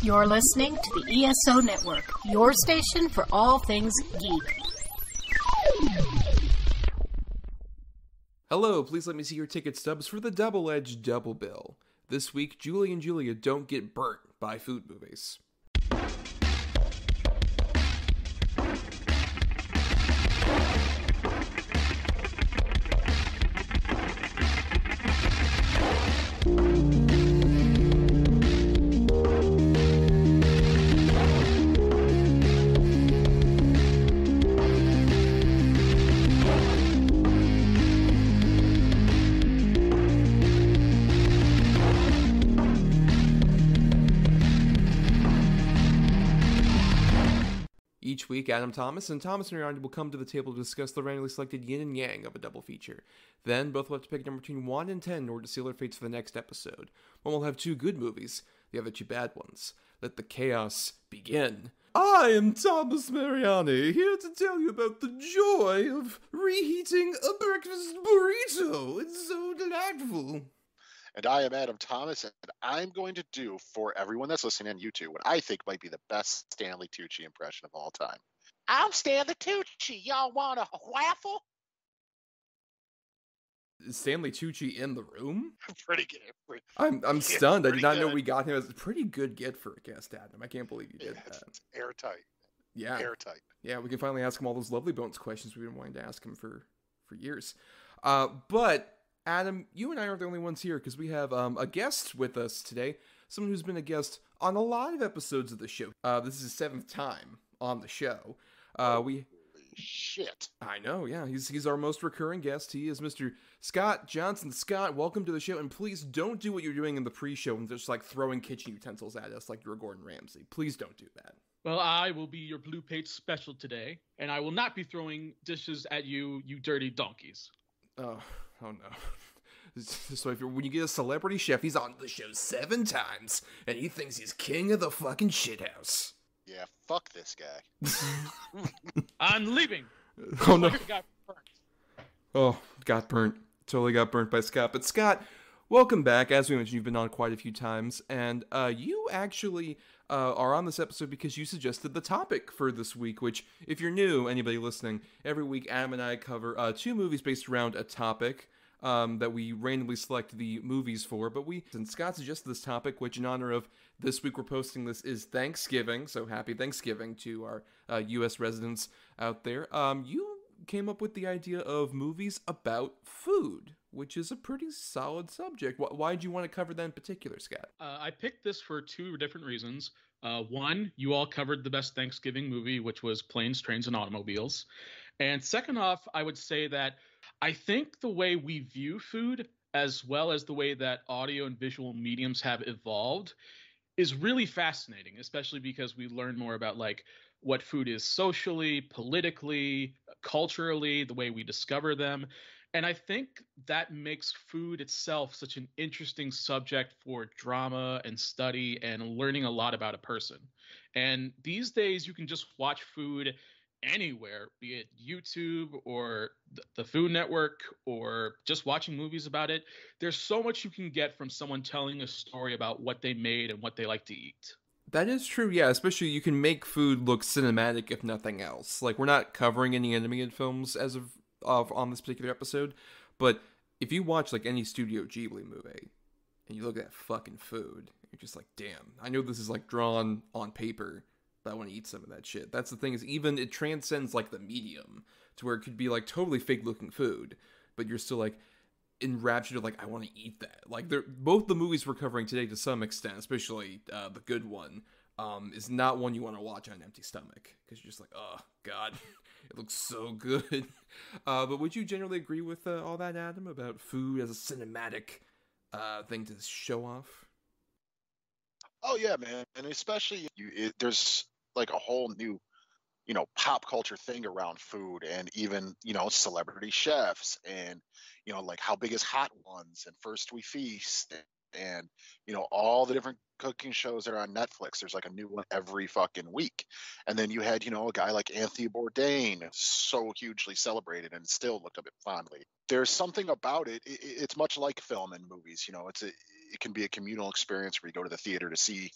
You're listening to the ESO Network, your station for all things geek. Hello, please let me see your ticket stubs for the double-edged double bill. This week, Julian Julia don't get burnt by food movies. Each week, Adam Thomas and Randy will come to the table to discuss the randomly selected yin and yang of a double feature. Then, both will have to pick a number between 1 and 10 in order to seal their fates for the next episode. One will have 2 good movies, the other 2 bad ones. Let the chaos begin. I am Thomas Mariani, here to tell you about the joy of reheating a breakfast burrito. It's so delightful. And I am Adam Thomas, and I'm going to do, for everyone that's listening on YouTube, what I think might be the best Stanley Tucci impression of all time. I'm Stanley Tucci. Y'all want a waffle? Is Stanley Tucci in the room? Pretty good. I'm stunned. I did not know we got him as a pretty good get for a guest, Adam. I can't believe you did that. It's airtight. Yeah. Airtight. Yeah, we can finally ask him all those lovely bones questions we've been wanting to ask him for years. But Adam, you and I aren't the only ones here because we have a guest with us today. Someone who's been a guest on a lot of episodes of the show. This is his 7th time on the show. Holy shit. I know, yeah. He's our most recurring guest. He is Mr. Scott Johnson. Scott, welcome to the show. And please don't do what you're doing in the pre-show and just like throwing kitchen utensils at us like you're Gordon Ramsay. Please don't do that. Well, I will be your Blue Page special today, and I will not be throwing dishes at you, you dirty donkeys. Oh no. So when you get a celebrity chef, he's on the show 7 times, and he thinks he's king of the fucking shithouse. Yeah, fuck this guy. I'm leaving. Oh no. Got burnt. Oh, got burnt. Totally got burnt by Scott. But Scott, welcome back. As we mentioned, you've been on quite a few times, and you actually are on this episode because you suggested the topic for this week, which, if you're new, anybody listening, every week Adam and I cover 2 movies based around a topic that we randomly select the movies for. And Scott suggested this topic, which in honor of this week we're posting this is Thanksgiving, so happy Thanksgiving to our U.S. residents out there. You came up with the idea of movies about food, which is a pretty solid subject. Why did you want to cover that in particular, Scott? I picked this for 2 different reasons. One, you all covered the best Thanksgiving movie, which was Planes, Trains, and Automobiles. And second off, I would say that I think the way we view food, as well as the way that audio and visual mediums have evolved, is really fascinating, especially because we learn more about like what food is socially, politically, culturally, the way we discover them. And I think that makes food itself such an interesting subject for drama and study and learning a lot about a person. And these days you can just watch food anywhere, be it YouTube or the Food Network or just watching movies about it. There's so much you can get from someone telling a story about what they made and what they like to eat. That is true, yeah, especially you can make food look cinematic if nothing else. Like, we're not covering any animated films as of on this particular episode, but if you watch like any Studio Ghibli movie and you look at that fucking food, you're just like, damn, I know this is like drawn on paper, but I want to eat some of that shit. That's the thing, is even it transcends like the medium to where it could be like totally fake looking food, but you're still like enraptured of like, I want to eat that. Like, they're both the movies we're covering today to some extent, especially the good one, is not one you want to watch on an empty stomach, because you're just like, oh god, it looks so good. But would you generally agree with all that, Adam, about food as a cinematic thing to show off? Oh yeah, man. And especially there's like a whole new, pop culture thing around food, and even, celebrity chefs, and, like How Big Is Hot Ones and First We Feast, and, all the different cooking shows that are on Netflix. There's like a new one every fucking week. And then you had, a guy like Anthony Bourdain, so hugely celebrated and still looked up fondly. There's something about it. It's much like film and movies. It can be a communal experience where you go to the theater to see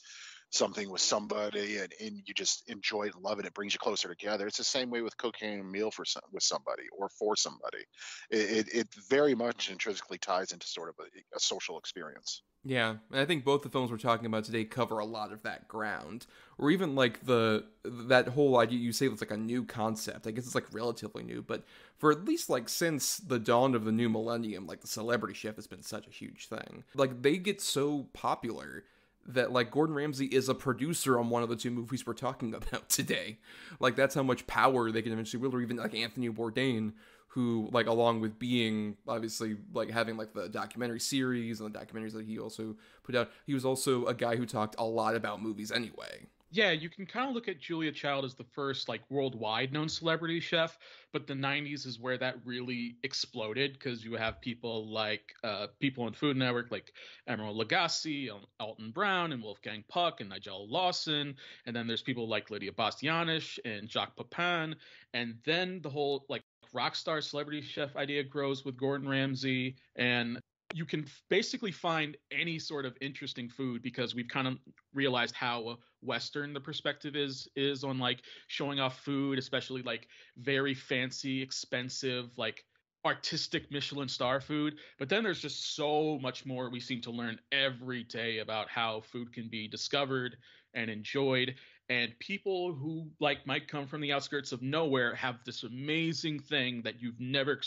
something with somebody and you just enjoy it and love it. It brings you closer together. It's the same way with cooking a meal with somebody or for somebody. It very much intrinsically ties into sort of a social experience. Yeah, and I think both the films we're talking about today cover a lot of that ground, or even like that whole idea you say it's like a new concept. I guess it's like relatively new, but for at least like since the dawn of the new millennium, like the celebrity chef has been such a huge thing. Like they get so popular that like Gordon Ramsay is a producer on one of the two movies we're talking about today. Like that's how much power they can eventually wield, or even like Anthony Bourdain, who, like, along with being, obviously, like, having, like, the documentary series and the documentaries that he also put out, he was also a guy who talked a lot about movies anyway. Yeah, you can kind of look at Julia Child as the first, like, worldwide known celebrity chef, but the 90s is where that really exploded, because you have people like, people on Food Network, like Emeril Lagasse, Alton Brown, and Wolfgang Puck, and Nigel Lawson, and then there's people like Lydia Bastianich and Jacques Pepin, and then the whole, like, rock star celebrity chef idea grows with Gordon Ramsay, and you can basically find any sort of interesting food because we've kind of realized how Western the perspective is on like showing off food, especially like very fancy, expensive, like artistic Michelin star food. But then there's just so much more we seem to learn every day about how food can be discovered and enjoyed. And people who like might come from the outskirts of nowhere have this amazing thing that you've never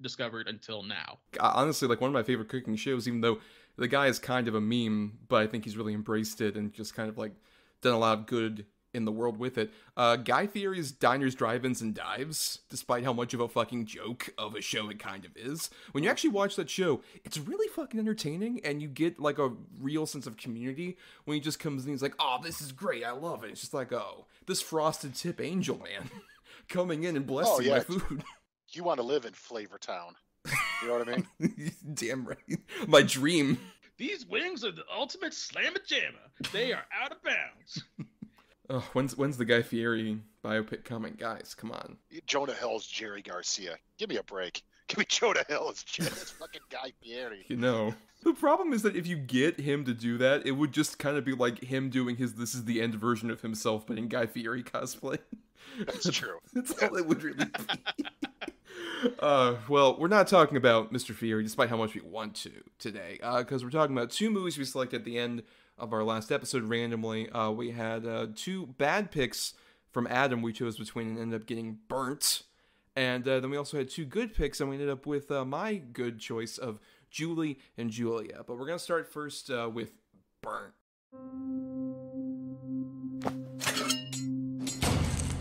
discovered until now. Honestly, like one of my favorite cooking shows, even though the guy is kind of a meme, but I think he's really embraced it and just kind of like done a lot of good in the world with it. Guy Fieri's Diners, Drive-Ins, and Dives, despite how much of a fucking joke of a show it kind of is. When you actually watch that show, it's really fucking entertaining, and you get like a real sense of community when he just comes in and he's like, oh, this is great, I love it. It's just like, oh, this frosted tip angel man coming in and blessing my food. You want to live in Flavor Town. You know what I mean? Damn right. My dream. These wings are the ultimate slammer jammer. They are out of bounds. Oh, when's the Guy Fieri biopic coming? Guys, come on. Jonah Hill's Jerry Garcia. Give me a break. Give me Jonah Hill as fucking Guy Fieri. You know. The problem is that if you get him to do that, it would just kind of be like him doing his This Is the End version of himself, but in Guy Fieri cosplay. That's true. That's all it would really be. Well, we're not talking about Mr. Fieri, despite how much we want to today, because we're talking about two movies we selected at the end of our last episode randomly. We had two bad picks from Adam we chose between and ended up getting Burnt. And then we also had two good picks, and we ended up with my good choice of Julie and Julia. But we're going to start first with Burnt.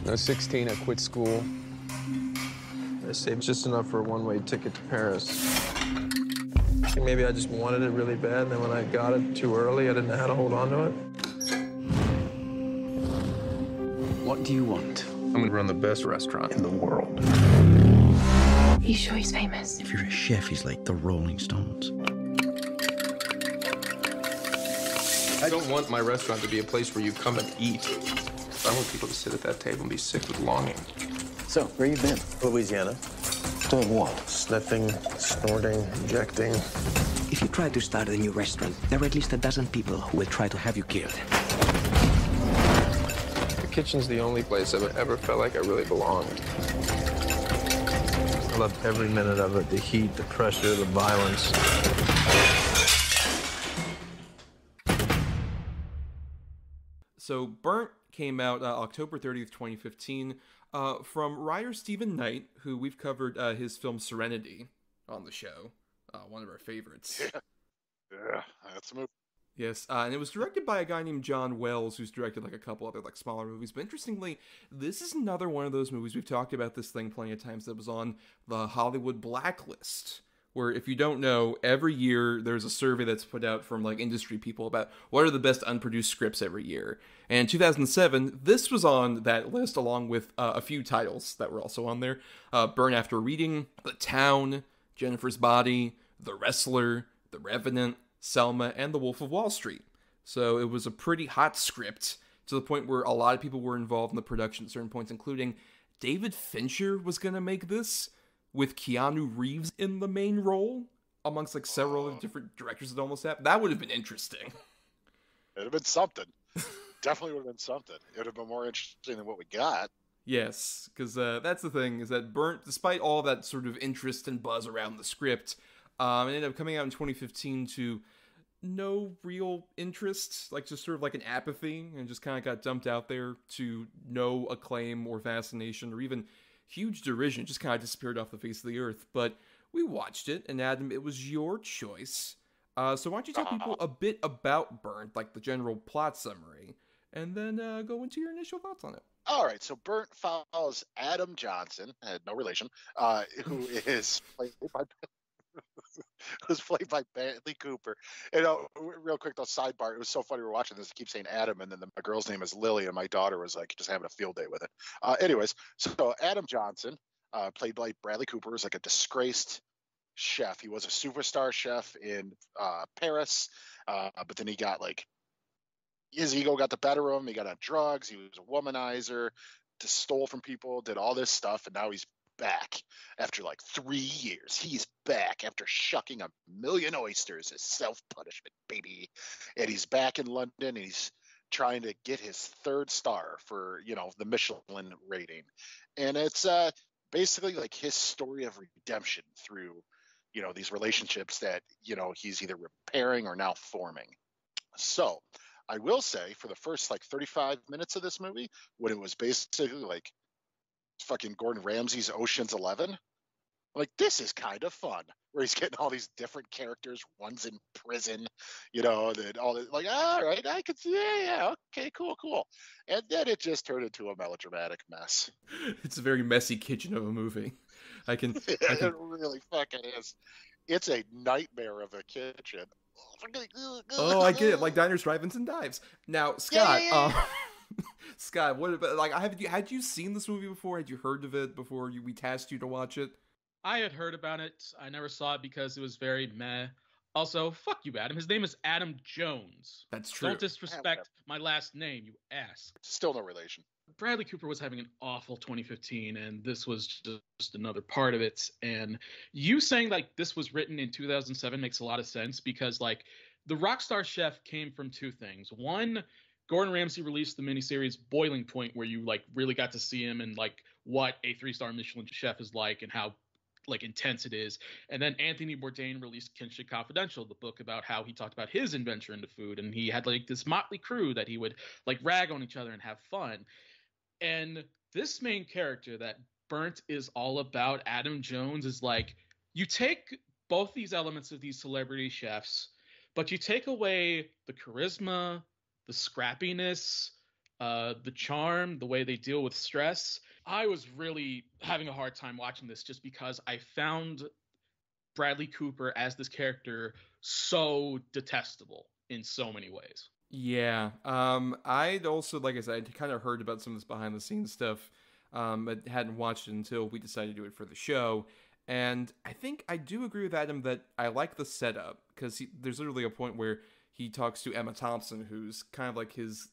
I was 16, I quit school. I saved just enough for a one-way ticket to Paris. Maybe I just wanted it really bad, and then when I got it too early, I didn't know how to hold on to it. What do you want? I'm gonna run the best restaurant in the world. You sure he's famous? If you're a chef, he's like the Rolling Stones. I don't want my restaurant to be a place where you come and eat. I want people to sit at that table and be sick with longing. So, where you been? Louisiana. Doing what? Sniffing, snorting, injecting. If you try to start a new restaurant, there are at least a dozen people who will try to have you killed. The kitchen's the only place I've ever felt like I really belonged. I loved every minute of it. The heat, the pressure, the violence. So Burnt came out October 30th, 2015, from writer Stephen Knight, who we've covered his film Serenity on the show, one of our favorites. Yeah, that's a movie. Yes, and it was directed by a guy named John Wells, who's directed like a couple other like smaller movies. But interestingly, this is another one of those movies, we've talked about this thing plenty of times, that was on the Hollywood blacklist, where if you don't know, every year there's a survey that's put out from like industry people about what are the best unproduced scripts every year. And in 2007, this was on that list along with a few titles that were also on there. Burn After Reading, The Town, Jennifer's Body, The Wrestler, The Revenant, Selma, and The Wolf of Wall Street. So it was a pretty hot script, to the point where a lot of people were involved in the production at certain points, including David Fincher was going to make this, with Keanu Reeves in the main role, amongst like several different directors that almost happened. That would have been interesting. It'd have been something. definitely would have been something. It would have been more interesting than what we got. Yes, because that's the thing, is that Burnt, despite all that sort of interest and buzz around the script, it ended up coming out in 2015 to no real interest, like just sort of like an apathy, and just kind of got dumped out there to no acclaim or fascination or even huge derision. It just kind of disappeared off the face of the earth. But we watched it, and Adam, it was your choice. So why don't you tell people a bit about Burnt, like the general plot summary, and then go into your initial thoughts on it. All right, so Burnt follows Adam Johnson, no relation, who is played by Bradley Cooper. You know, real quick though, sidebar, it was so funny we were watching this. I keep saying Adam, and then my girl's name is Lily, and my daughter was like just having a field day with it. Anyways, so Adam Johnson, played by Bradley Cooper, is like a disgraced chef. He was a superstar chef in Paris, but then he got like his ego got the better of him. He got on drugs. He was a womanizer, just stole from people, did all this stuff, and now he's back after like 3 years. He's back after shucking 1,000,000 oysters as self-punishment, baby. And he's back in London, and he's trying to get his 3rd star for, you know, the Michelin rating. And it's basically like his story of redemption through, you know, these relationships that, you know, he's either repairing or now forming. So I will say, for the first like 35 minutes of this movie, when it was basically like fucking Gordon Ramsay's Ocean's 11, like, this is kind of fun, where he's getting all these different characters. One's in prison, you know, and all this, like, all right, I can see, yeah, okay, cool. And then it just turned into a melodramatic mess. It's a very messy kitchen of a movie. It really fucking is. It's a nightmare of a kitchen. Oh, I get it. Like diners, drive-ins, and dives. Now, Scott, Yeah. Scott, what about, like, had you seen this movie before? Had you heard of it before we tasked you to watch it? I had heard about it. I never saw it because it was very meh. Also, fuck you, Adam. His name is Adam Jones. That's true. Don't disrespect my last name, you ass. Still no relation. Bradley Cooper was having an awful 2015, and this was just another part of it. And you saying like this was written in 2007 makes a lot of sense, because like the Rockstar Chef came from 2 things. One, Gordon Ramsay released the miniseries Boiling Point, where you like really got to see him and like what a 3-star Michelin chef is like and how like intense it is. And then Anthony Bourdain released Kitchen Confidential, the book about how he talked about his adventure into food, and he had like this motley crew that he would like rag on each other and have fun. And this main character that Burnt is all about, Adam Jones, is like, you take both these elements of these celebrity chefs, but you take away the charisma, the scrappiness, the charm, the way they deal with stress. I was really having a hard time watching this just because I found Bradley Cooper as this character so detestable in so many ways. Yeah. I'd also, like I said, I'd kind of heard about some of this behind the scenes stuff, but hadn't watched it until we decided to do it for the show. And I think I do agree with Adam that I like the setup, because there's literally a point where he talks to Emma Thompson, who's kind of like his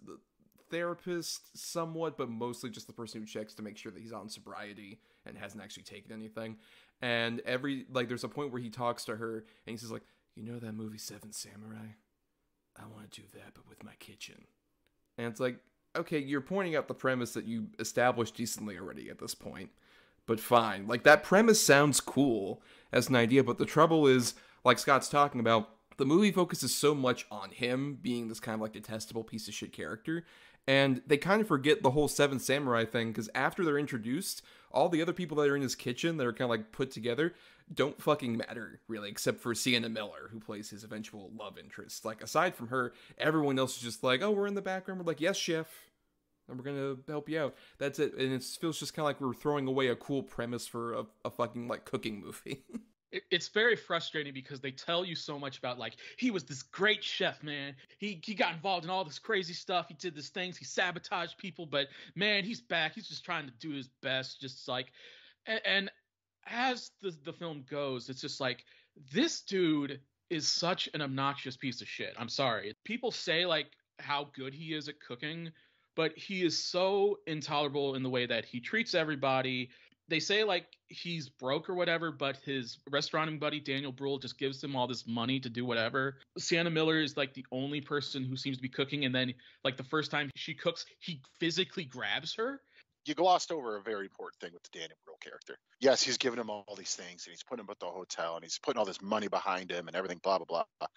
therapist somewhat, but mostly just the person who checks to make sure that he's on sobriety and hasn't actually taken anything. And there's a point where he talks to her and he says like, you know that movie Seven Samurai? I want to do that, but with my kitchen. And it's like, okay, you're pointing out the premise that you established decently already at this point, but fine. Like, that premise sounds cool as an idea, but the trouble is, like Scott's talking about, the movie focuses so much on him being this kind of like detestable piece of shit character, and they kind of forget the whole Seven Samurai thing, because after they're introduced, all the other people that are in his kitchen that are kind of like put together don't fucking matter, really, except for Sienna Miller, who plays his eventual love interest. Like, aside from her, everyone else is just like, oh, we're in the background, we're like, yes, chef, and we're gonna help you out. That's it. And it feels just kind of like we're throwing away a cool premise for a fucking, like, cooking movie. It's very frustrating because they tell you so much about, like, he was this great chef, man. He got involved in all this crazy stuff. He did these things. He sabotaged people, but, man, he's back. He's just trying to do his best. Just like, and as the film goes, it's just like, this dude is such an obnoxious piece of shit. I'm sorry. People say, like, how good he is at cooking, but he is so intolerable in the way that he treats everybody. They say like he's broke or whatever, but his restauranting buddy Daniel Bruhl just gives him all this money to do whatever. Sienna Miller is like the only person who seems to be cooking, and then like the first time she cooks, he physically grabs her. You glossed over a very important thing with the Daniel Bruhl character. Yes, he's giving him all these things, and he's putting him at the hotel, and he's putting all this money behind him and everything, blah, blah, blah.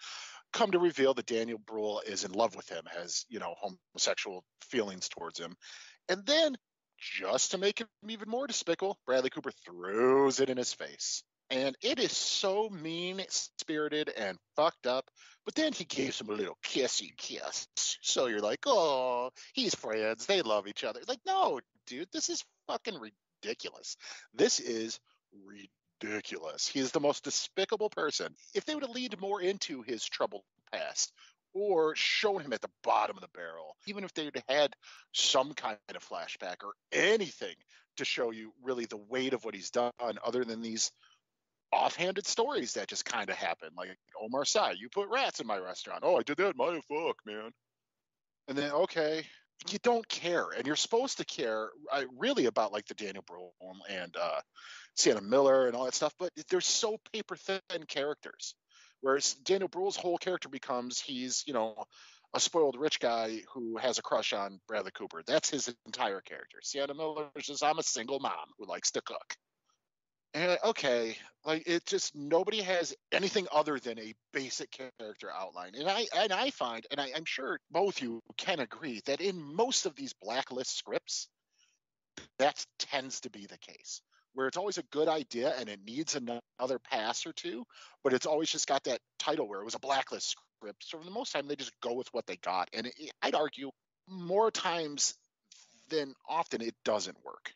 Come to reveal that Daniel Bruhl is in love with him, has, homosexual feelings towards him. And then, just to make him even more despicable, Bradley Cooper throws it in his face. And it is so mean-spirited and fucked up. But then he gives him a little kissy kiss. So you're like, oh, he's friends. They love each other. Like, no, dude, this is fucking ridiculous. This is ridiculous. He is the most despicable person. If they would have leaned more into his troubled past or shown him at the bottom of the barrel, even if they'd had some kind of flashback or anything to show you really the weight of what he's done other than these offhanded stories that just kind of happen. Like, Omar Sy, you put rats in my restaurant. Oh, I did that. My fuck, man. And then, okay, you don't care. And you're supposed to care really about like the Daniel Bruhl and Sienna Miller and all that stuff, but they're so paper thin characters. Whereas Daniel Bruhl's whole character becomes he's, a spoiled rich guy who has a crush on Bradley Cooper. That's his entire character. Sienna Miller is just, I'm a single mom who likes to cook. And okay, like it just, nobody has anything other than a basic character outline. And I find, and I'm sure both you can agree, that in most of these blacklist scripts, that tends to be the case. Where it's always a good idea and it needs another pass or two, but it's always just got that title where it was a blacklist script. So for the most time, they just go with what they got. And I'd argue more times than often it doesn't work.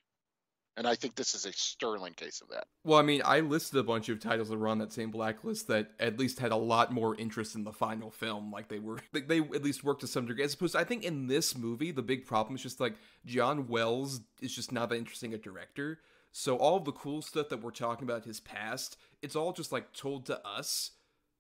And I think this is a sterling case of that. Well, I mean, I listed a bunch of titles that were on that same blacklist that at least had a lot more interest in the final film. Like they at least worked to some degree. As opposed to, I think in this movie, the big problem is just like John Wells is just not that interesting a director. So all of the cool stuff that we're talking about his past, it's all just like told to us.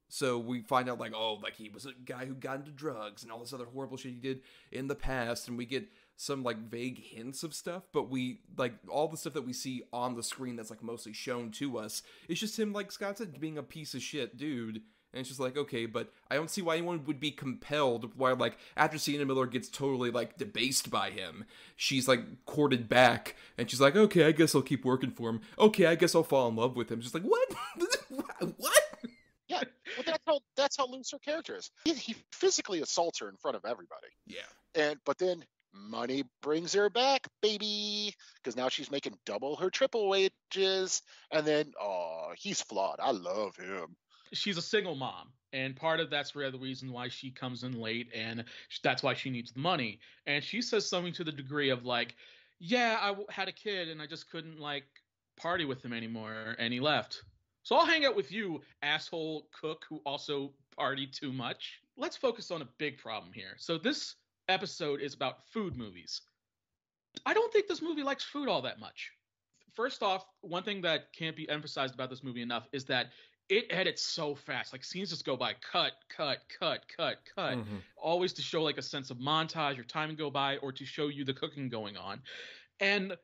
So we find out like, oh, like he was a guy who got into drugs and all this other horrible shit he did in the past. And we get some like vague hints of stuff, but we like all the stuff that we see on the screen that's like mostly shown to us. It's just him, like Scott said, being a piece of shit dude. And it's just like, okay, but I don't see why anyone would be compelled, why, like, after Sienna Miller gets totally, like, debased by him, she's, like, courted back, and she's like, okay, I guess I'll keep working for him. Okay, I guess I'll fall in love with him. Just like, what? What? Yeah, well, that's how loose her character is. He physically assaults her in front of everybody. Yeah. But then money brings her back, baby, because now she's making double her triple wages, and then, oh, he's flawed. I love him. She's a single mom, and part of that's the reason why she comes in late, and that's why she needs the money. And she says something to the degree of like, yeah, I had a kid and I just couldn't like party with him anymore, and he left. So I'll hang out with you, asshole cook who also partied too much. Let's focus on a big problem here. So this episode is about food movies. I don't think this movie likes food all that much. First off, one thing that can't be emphasized about this movie enough is that it edits so fast. Like scenes just go by, cut, mm-hmm. Always to show like a sense of montage or time go by, or to show you the cooking going on. And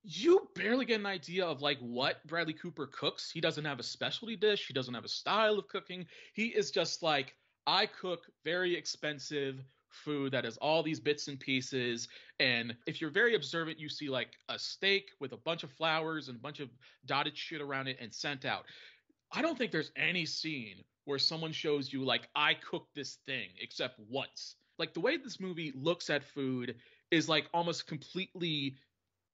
you barely get an idea of like what Bradley Cooper cooks. He doesn't have a specialty dish. He doesn't have a style of cooking. He is just like, I cook very expensive food that has all these bits and pieces. And if you're very observant, you see like a steak with a bunch of flowers and a bunch of dotted shit around it and sent out. I don't think there's any scene where someone shows you like, I cooked this thing except once. Like the way this movie looks at food is like almost completely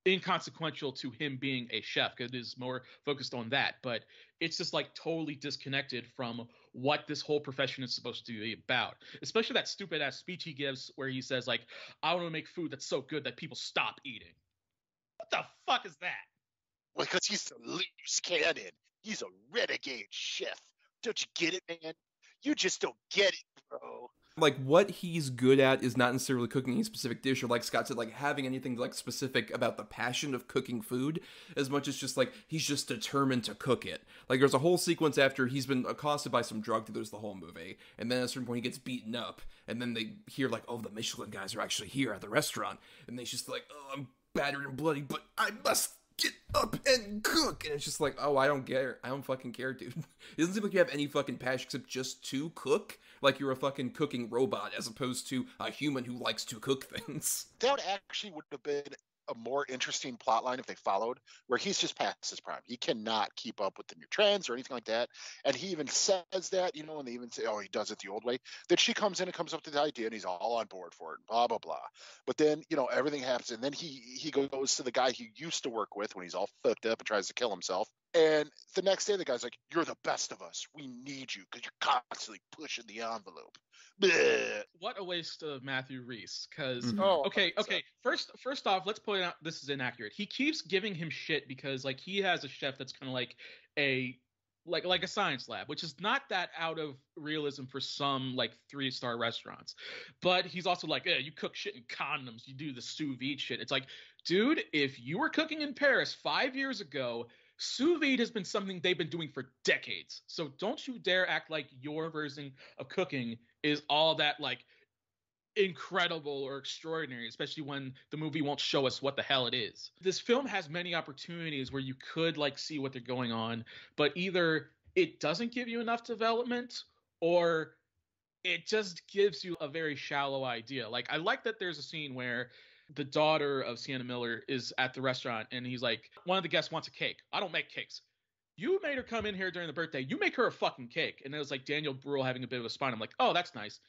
inconsequential to him being a chef, because it is more focused on that. But it's just like totally disconnected from what this whole profession is supposed to be about. Especially that stupid ass speech he gives where he says like, I want to make food that's so good that people stop eating. What the fuck is that? Well, because he's a loose cannon. He's a renegade chef. Don't you get it, man? You just don't get it, bro. Like, what he's good at is not necessarily cooking a specific dish, or like Scott said, like having anything like specific about the passion of cooking food, as much as just like he's just determined to cook it. Like there's a whole sequence after he's been accosted by some drug dealers the whole movie, and then at a certain point he gets beaten up, and then they hear like, oh, the Michelin guys are actually here at the restaurant, and they just like, oh, I'm battered and bloody, but I must get up and cook. And it's just like, oh, I don't care. I don't fucking care, dude. It doesn't seem like you have any fucking passion except just to cook. Like you're a fucking cooking robot as opposed to a human who likes to cook things. That actually would have been a more interesting plot line if they followed, where he's just past his prime. He cannot keep up with the new trends or anything like that. And he even says that, you know, and they even say, oh, he does it the old way. Then she comes in and comes up with the idea and he's all on board for it, blah, blah, blah. But then, you know, everything happens. And then he goes to the guy he used to work with when he's all fucked up and tries to kill himself. And the next day, the guy's like, you're the best of us. We need you because you're constantly pushing the envelope. Bleh. What a waste of Matthew Rhys. Because okay. First off, let's point out this is inaccurate. He keeps giving him shit because like he has a chef that's kind of like a science lab, which is not that out of realism for some like 3-star restaurants. But he's also like, you cook shit in condoms. You do the sous vide shit. It's like, dude, if you were cooking in Paris 5 years ago, sous vide has been something they've been doing for decades. So don't you dare act like your version of cooking is all that like incredible or extraordinary, especially when the movie won't show us what the hell it is. This film has many opportunities where you could like see what they're going on, but either it doesn't give you enough development or it just gives you a very shallow idea. Like I like that there's a scene where the daughter of Sienna Miller is at the restaurant and he's like, one of the guests wants a cake. I don't make cakes. You made her come in here during the birthday. You make her a fucking cake. And it was like Daniel Bruhl having a bit of a spine. I'm like, oh, that's nice.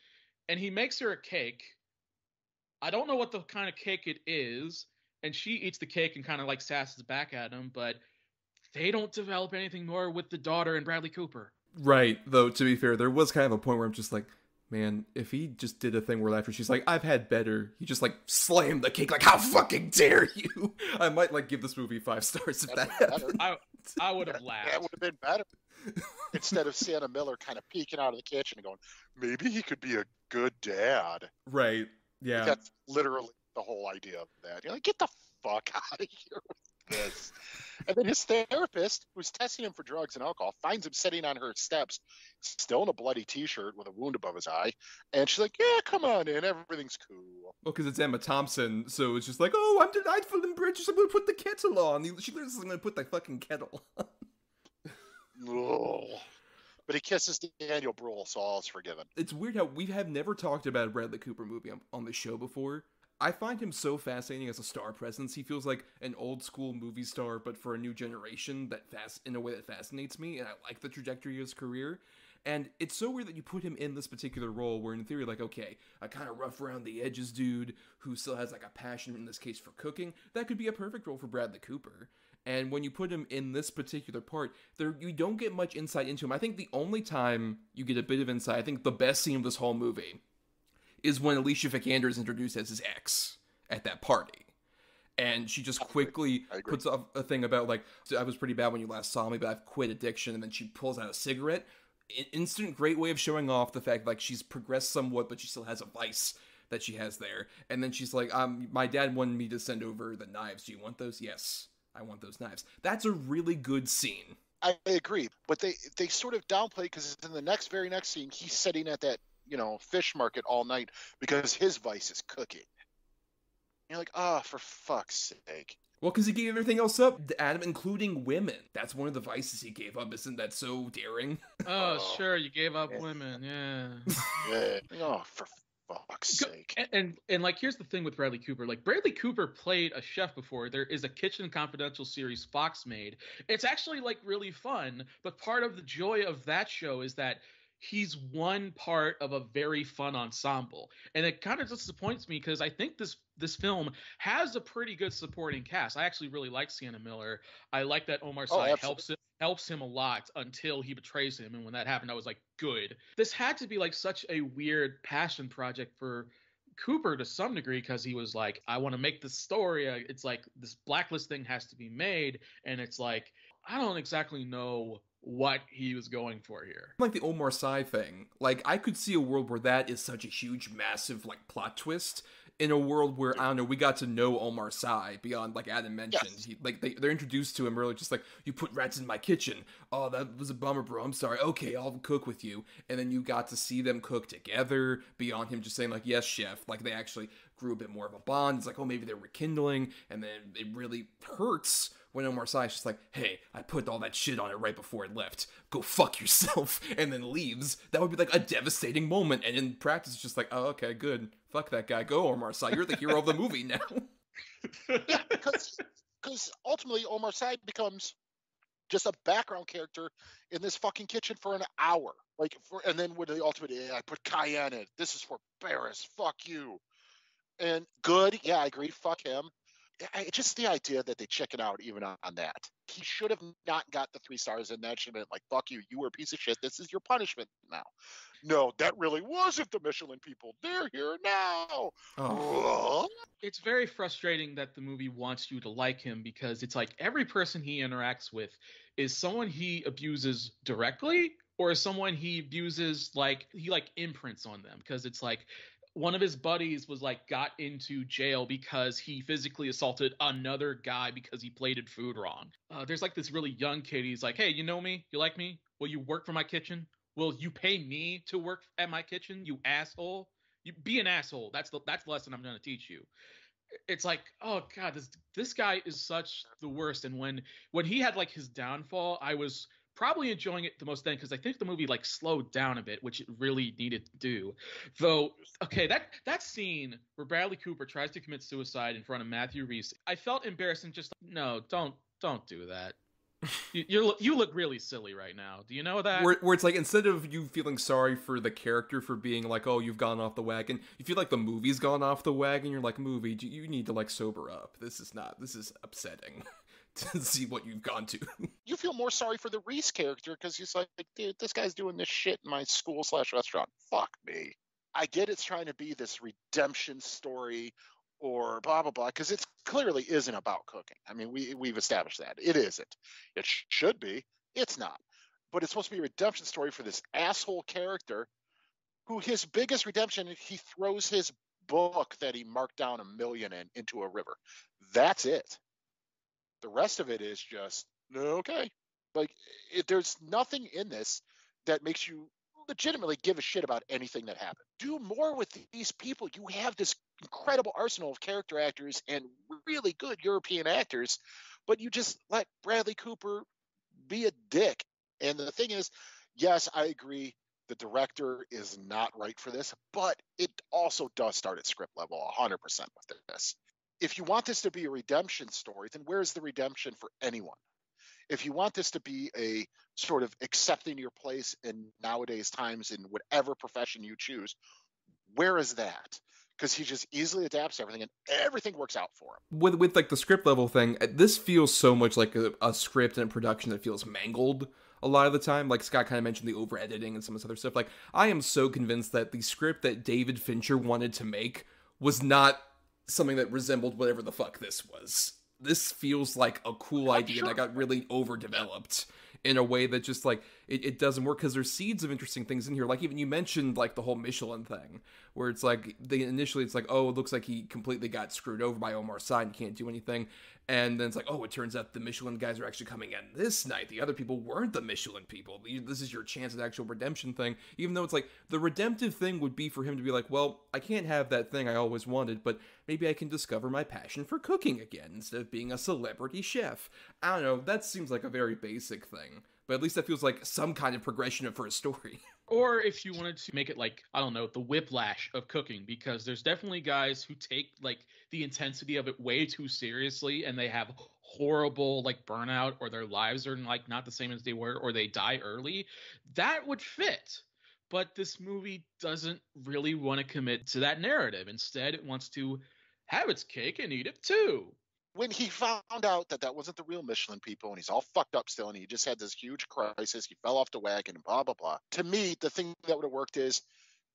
And he makes her a cake. I don't know what the kind of cake it is. And she eats the cake and kind of like sasses back at him. But they don't develop anything more with the daughter and Bradley Cooper. Right. Though, to be fair, there was kind of a point where I'm just like, man, if he just did a thing where after she's like, I've had better, he just like slammed the cake like, how fucking dare you? I might like give this movie 5 stars if that happened. I would have laughed. That would have been better. Instead of Sienna Miller kind of peeking out of the kitchen and going, maybe he could be a good dad. Right. Yeah. That's literally the whole idea of that. You're like, get the fuck out of here with this. And then his therapist, who's testing him for drugs and alcohol, finds him sitting on her steps, still in a bloody t-shirt with a wound above his eye. And she's like, yeah, come on in. Everything's cool. Well, because it's Emma Thompson, so it's just like, oh, I'm delightful and British. I'm going to put the kettle on. She literally says, I'm going to put the fucking kettle on. Oh. But he kisses Daniel Bruhl, so all is forgiven. It's weird how we have never talked about a Bradley Cooper movie on the show before. I find him so fascinating as a star presence. He feels like an old school movie star, but for a new generation in a way that fascinates me, and I like the trajectory of his career. And it's so weird that you put him in this particular role where in theory, like, okay, a kind of rough around the edges dude who still has like a passion, in this case, for cooking, that could be a perfect role for Bradley Cooper. And when you put him in this particular part, you don't get much insight into him. I think the only time you get a bit of insight, I think the best scene of this whole movie is when Alicia Vikander is introduced as his ex at that party. And she just quickly puts off a thing about, like, I was pretty bad when you last saw me, but I've quit addiction. And then she pulls out a cigarette. Instant great way of showing off the fact, like, she's progressed somewhat, but she still has a vice that she has there. And then she's like, my dad wanted me to send over the knives. Do you want those? Yes, I want those knives. That's a really good scene. I agree. But they sort of downplay because in the very next scene, he's sitting at that, fish market all night because his vice is cooking. You're like, for fuck's sake. Well, because he gave everything else up, Adam, including women. That's one of the vices he gave up. Isn't that so daring? Oh, sure, you gave up women, yeah. Yeah. Oh, for fuck's sake. And like, here's the thing with Bradley Cooper. Like, Bradley Cooper played a chef before. There is a Kitchen Confidential series Fox made. It's actually, like, really fun, but part of the joy of that show is that he's one part of a very fun ensemble. And it kind of disappoints me because I think this film has a pretty good supporting cast. I actually really like Sienna Miller. I like that Omar Sy helps him a lot until he betrays him. And when that happened, I was like, good. This had to be like such a weird passion project for Cooper to some degree because he was like, I want to make this story. It's like this Blacklist thing has to be made. And it's like, I don't exactly know what he was going for here. Like the Omar Sy thing. Like, I could see a world where that is such a huge, massive, like, plot twist. In a world where, I don't know, we got to know Omar Sy beyond, like Adam mentioned. Yes. He, like, they're introduced to him really just like, you put rats in my kitchen. Oh, that was a bummer, bro. I'm sorry. Okay, I'll cook with you. And then you got to see them cook together beyond him just saying, like, yes, chef. Like, they actually grew a bit more of a bond. It's like, oh, maybe they're rekindling. And then it really hurts when Omar Sy is just like, hey, I put all that shit on it right before it left. Go fuck yourself. And then leaves. That would be like a devastating moment. And in practice, it's just like, oh, okay, good. Fuck that guy. Go, Omar Sy. You're the hero of the movie now. Yeah, because ultimately Omar Sy becomes just a background character in this fucking kitchen for an hour. And then with the ultimate, I put cayenne in it. This is for Paris. Fuck you. And good. Yeah, I agree. Fuck him. Just the idea that they chicken out even on that. He should have not got the 3 stars, and that should have been like, fuck you. You were a piece of shit. This is your punishment now. No, that really wasn't the Michelin people. They're here now. Oh. It's very frustrating that the movie wants you to like him, because it's like every person he interacts with is someone he abuses directly or someone he abuses, like he like imprints on them, because it's like one of his buddies was like got into jail because he physically assaulted another guy because he plated food wrong. There's like this really young kid. He's like, hey, you know me? You like me? Will you work for my kitchen? Will you pay me to work at my kitchen? You asshole. You be an asshole. That's the lesson I'm going to teach you. It's like, oh God, this guy is such the worst. And when he had like his downfall, I was probably enjoying it the most then, because I think the movie like slowed down a bit, which it really needed to do. Though, okay, that scene where Bradley Cooper tries to commit suicide in front of Matthew Rhys, I felt embarrassed and just like, no, don't do that. You look really silly right now. Do you know that? Where it's like, instead of you feeling sorry for the character for being like, oh, you've gone off the wagon, you feel like the movie's gone off the wagon. You're like, movie, you need to like sober up. This is upsetting to see what you've gone to. You feel more sorry for the Reese character because he's like, dude, this guy's doing this shit in my school/restaurant. Fuck me. I get it's trying to be this redemption story or blah, blah, blah, because it clearly isn't about cooking. I mean, we've established that. It isn't. It should be. It's not. But it's supposed to be a redemption story for this asshole character who his biggest redemption, he throws his book that he marked down $1 million into a river. That's it. The rest of it is just, okay. Like, there's nothing in this that makes you legitimately give a shit about anything that happened. Do more with these people. You have this incredible arsenal of character actors and really good European actors, but you just let Bradley Cooper be a dick. And the thing is, yes, I agree, the director is not right for this, but it also does start at script level 100% with this. If you want this to be a redemption story, then where's the redemption for anyone? If you want this to be a sort of accepting your place in nowadays times in whatever profession you choose, where is that? Because he just easily adapts everything and everything works out for him. With like the script level thing, this feels so much like a script and production that feels mangled a lot of the time. Like Scott kind of mentioned the over editing and some of this other stuff. Like, I am so convinced that the script that David Fincher wanted to make was not something that resembled whatever the fuck this was. This feels like a cool idea that got really overdeveloped in a way that just like it doesn't work, because there's seeds of interesting things in here. Like, even you mentioned like the whole Michelin thing, where it's like initially it's like, oh, it looks like he completely got screwed over by Omar Sy and can't do anything. And then it's like, oh, it turns out the Michelin guys are actually coming in this night. The other people weren't the Michelin people. This is your chance at actual redemption thing. Even though it's like, the redemptive thing would be for him to be like, well, I can't have that thing I always wanted, but maybe I can discover my passion for cooking again instead of being a celebrity chef. I don't know, that seems like a very basic thing. But at least that feels like some kind of progression for a story. Or if you wanted to make it like, I don't know, the whiplash of cooking, because there's definitely guys who take like the intensity of it way too seriously and they have horrible like burnout, or their lives are like not the same as they were, or they die early. That would fit. But this movie doesn't really want to commit to that narrative. Instead, it wants to have its cake and eat it too. When he found out that that wasn't the real Michelin people and he's all fucked up still and he just had this huge crisis, he fell off the wagon and blah, blah, blah. To me, the thing that would have worked is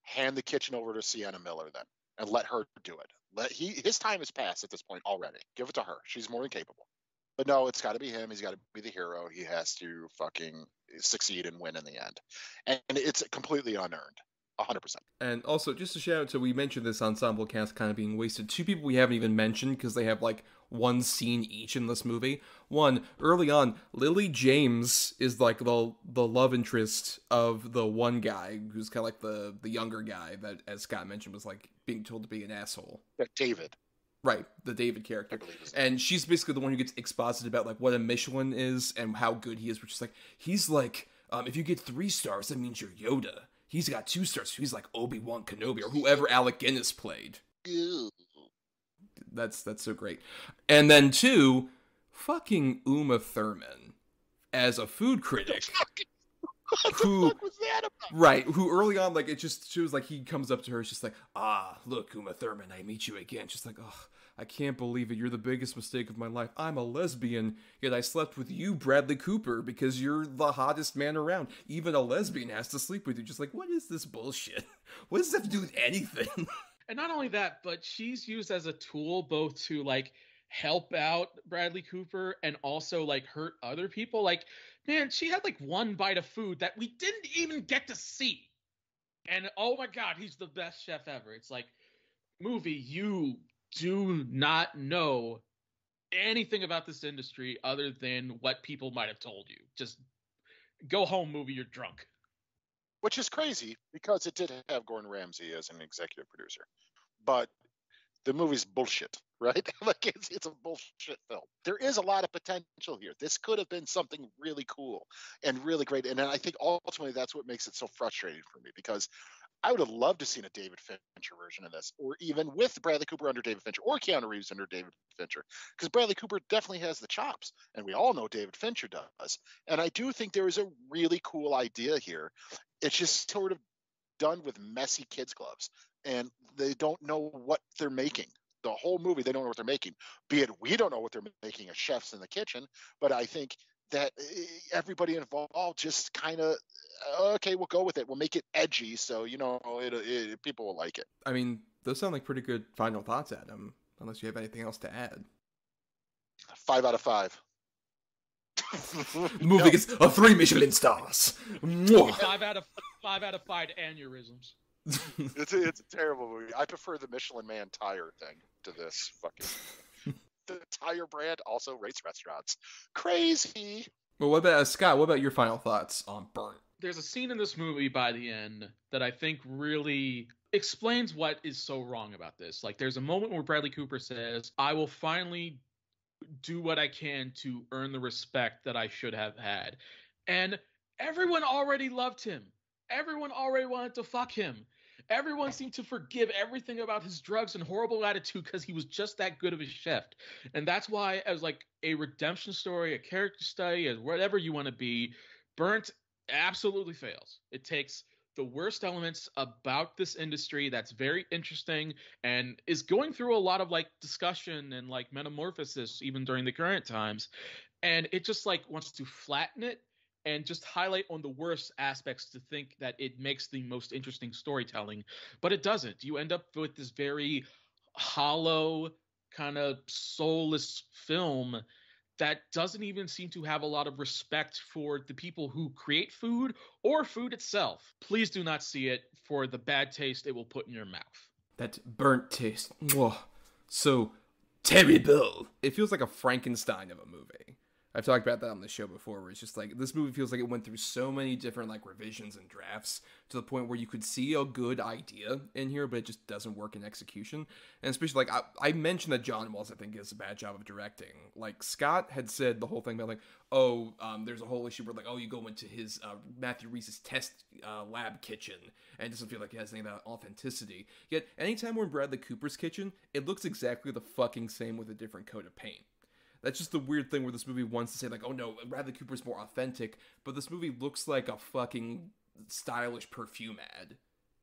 hand the kitchen over to Sienna Miller then and let her do it. His time has passed at this point already. Give it to her. She's more than capable. But no, it's got to be him. He's got to be the hero. He has to fucking succeed and win in the end. And it's completely unearned. 100%. And also, just a shout out to, we mentioned this ensemble cast kind of being wasted. Two people we haven't even mentioned because they have like one scene each in this movie. One, early on, Lily James is like the love interest of the one guy who's kind of like the younger guy that, as Scott mentioned, was like being told to be an asshole. David. Right, the David character. I believe his And she's basically the one who gets exposited about like what a Michelin is and how good he is, which is like, he's like, if you get 3 stars, that means you're Yoda. He's got 2 stars, so he's like Obi-Wan Kenobi or whoever Alec Guinness played. Ew. That's so great. And then 2, fucking Uma Thurman as a food critic. Who, what the fuck was that about? right, who early on, like, it just, she was like, he comes up to her, it's just like, look, Uma Thurman, I meet you again. She's like, oh, I can't believe it. You're the biggest mistake of my life. I'm a lesbian, yet I slept with you, Bradley Cooper, because you're the hottest man around. Even a lesbian has to sleep with you. Just like, what is this bullshit? What does this have to do with anything? And not only that, but she's used as a tool both to like help out Bradley Cooper and also like hurt other people. Like, man, she had like one bite of food that we didn't even get to see. And oh my God, he's the best chef ever. It's like, movie, you do not know anything about this industry other than what people might have told you. Just go home, movie, you're drunk. Which is crazy because it did have Gordon Ramsay as an executive producer. But the movie's bullshit, right? Like it's a bullshit film. There is a lot of potential here. This could have been something really cool and really great. And I think ultimately that's what makes it so frustrating for me, because I would have loved to seen a David Fincher version of this, or even with Bradley Cooper under David Fincher, or Keanu Reeves under David Fincher, because Bradley Cooper definitely has the chops, and we all know David Fincher does. And I do think there is a really cool idea here. It's just sort of done with messy kids' gloves, and they don't know what they're making. The whole movie, they don't know what they're making. Be it we don't know what they're making as chefs in the kitchen, but I think that everybody involved just kind of, okay, we'll go with it. We'll make it edgy, so people will like it. I mean, those sound like pretty good final thoughts, Adam. Unless you have anything else to add. 5 out of 5. The movie gets 3 Michelin stars. 5 out of 5 aneurysms. It's a terrible movie. I prefer the Michelin Man tire thing to this fucking. The tire brand also rates restaurants. Crazy. Well, what about Scott? What about your final thoughts on Burnt? There's a scene in this movie by the end that I think really explains what is so wrong about this. Like, there's a moment where Bradley Cooper says, I will finally do what I can to earn the respect that I should have had. And everyone already loved him. Everyone already wanted to fuck him. Everyone seemed to forgive everything about his drugs and horrible attitude because he was just that good of a chef. And that's why, as like a redemption story, a character study, as whatever you want to be, Burnt absolutely fails. It takes the worst elements about this industry that's very interesting and is going through a lot of like discussion and like metamorphosis even during the current times. And it just like wants to flatten it and just highlight on the worst aspects to think that it makes the most interesting storytelling. But it doesn't. You end up with this very hollow, kind of soulless film that doesn't even seem to have a lot of respect for the people who create food or food itself. Please do not see it for the bad taste it will put in your mouth. That burnt taste. Whoa. So terrible. It feels like a Frankenstein of a movie. I've talked about that on the show before, where it's just like, this movie feels like it went through so many different like revisions and drafts to the point where you could see a good idea in here, but it just doesn't work in execution. And especially like, I mentioned that John Wells, I think, does a bad job of directing. Like, Scott had said the whole thing about like, there's a whole issue where like, you go into his Matthew Reese's test lab kitchen and it doesn't feel like it has any of that authenticity. Yet anytime we're in Bradley Cooper's kitchen, it looks exactly the fucking same with a different coat of paint. That's just the weird thing where this movie wants to say, like, oh no, Bradley Cooper's more authentic, but this movie looks like a fucking stylish perfume ad.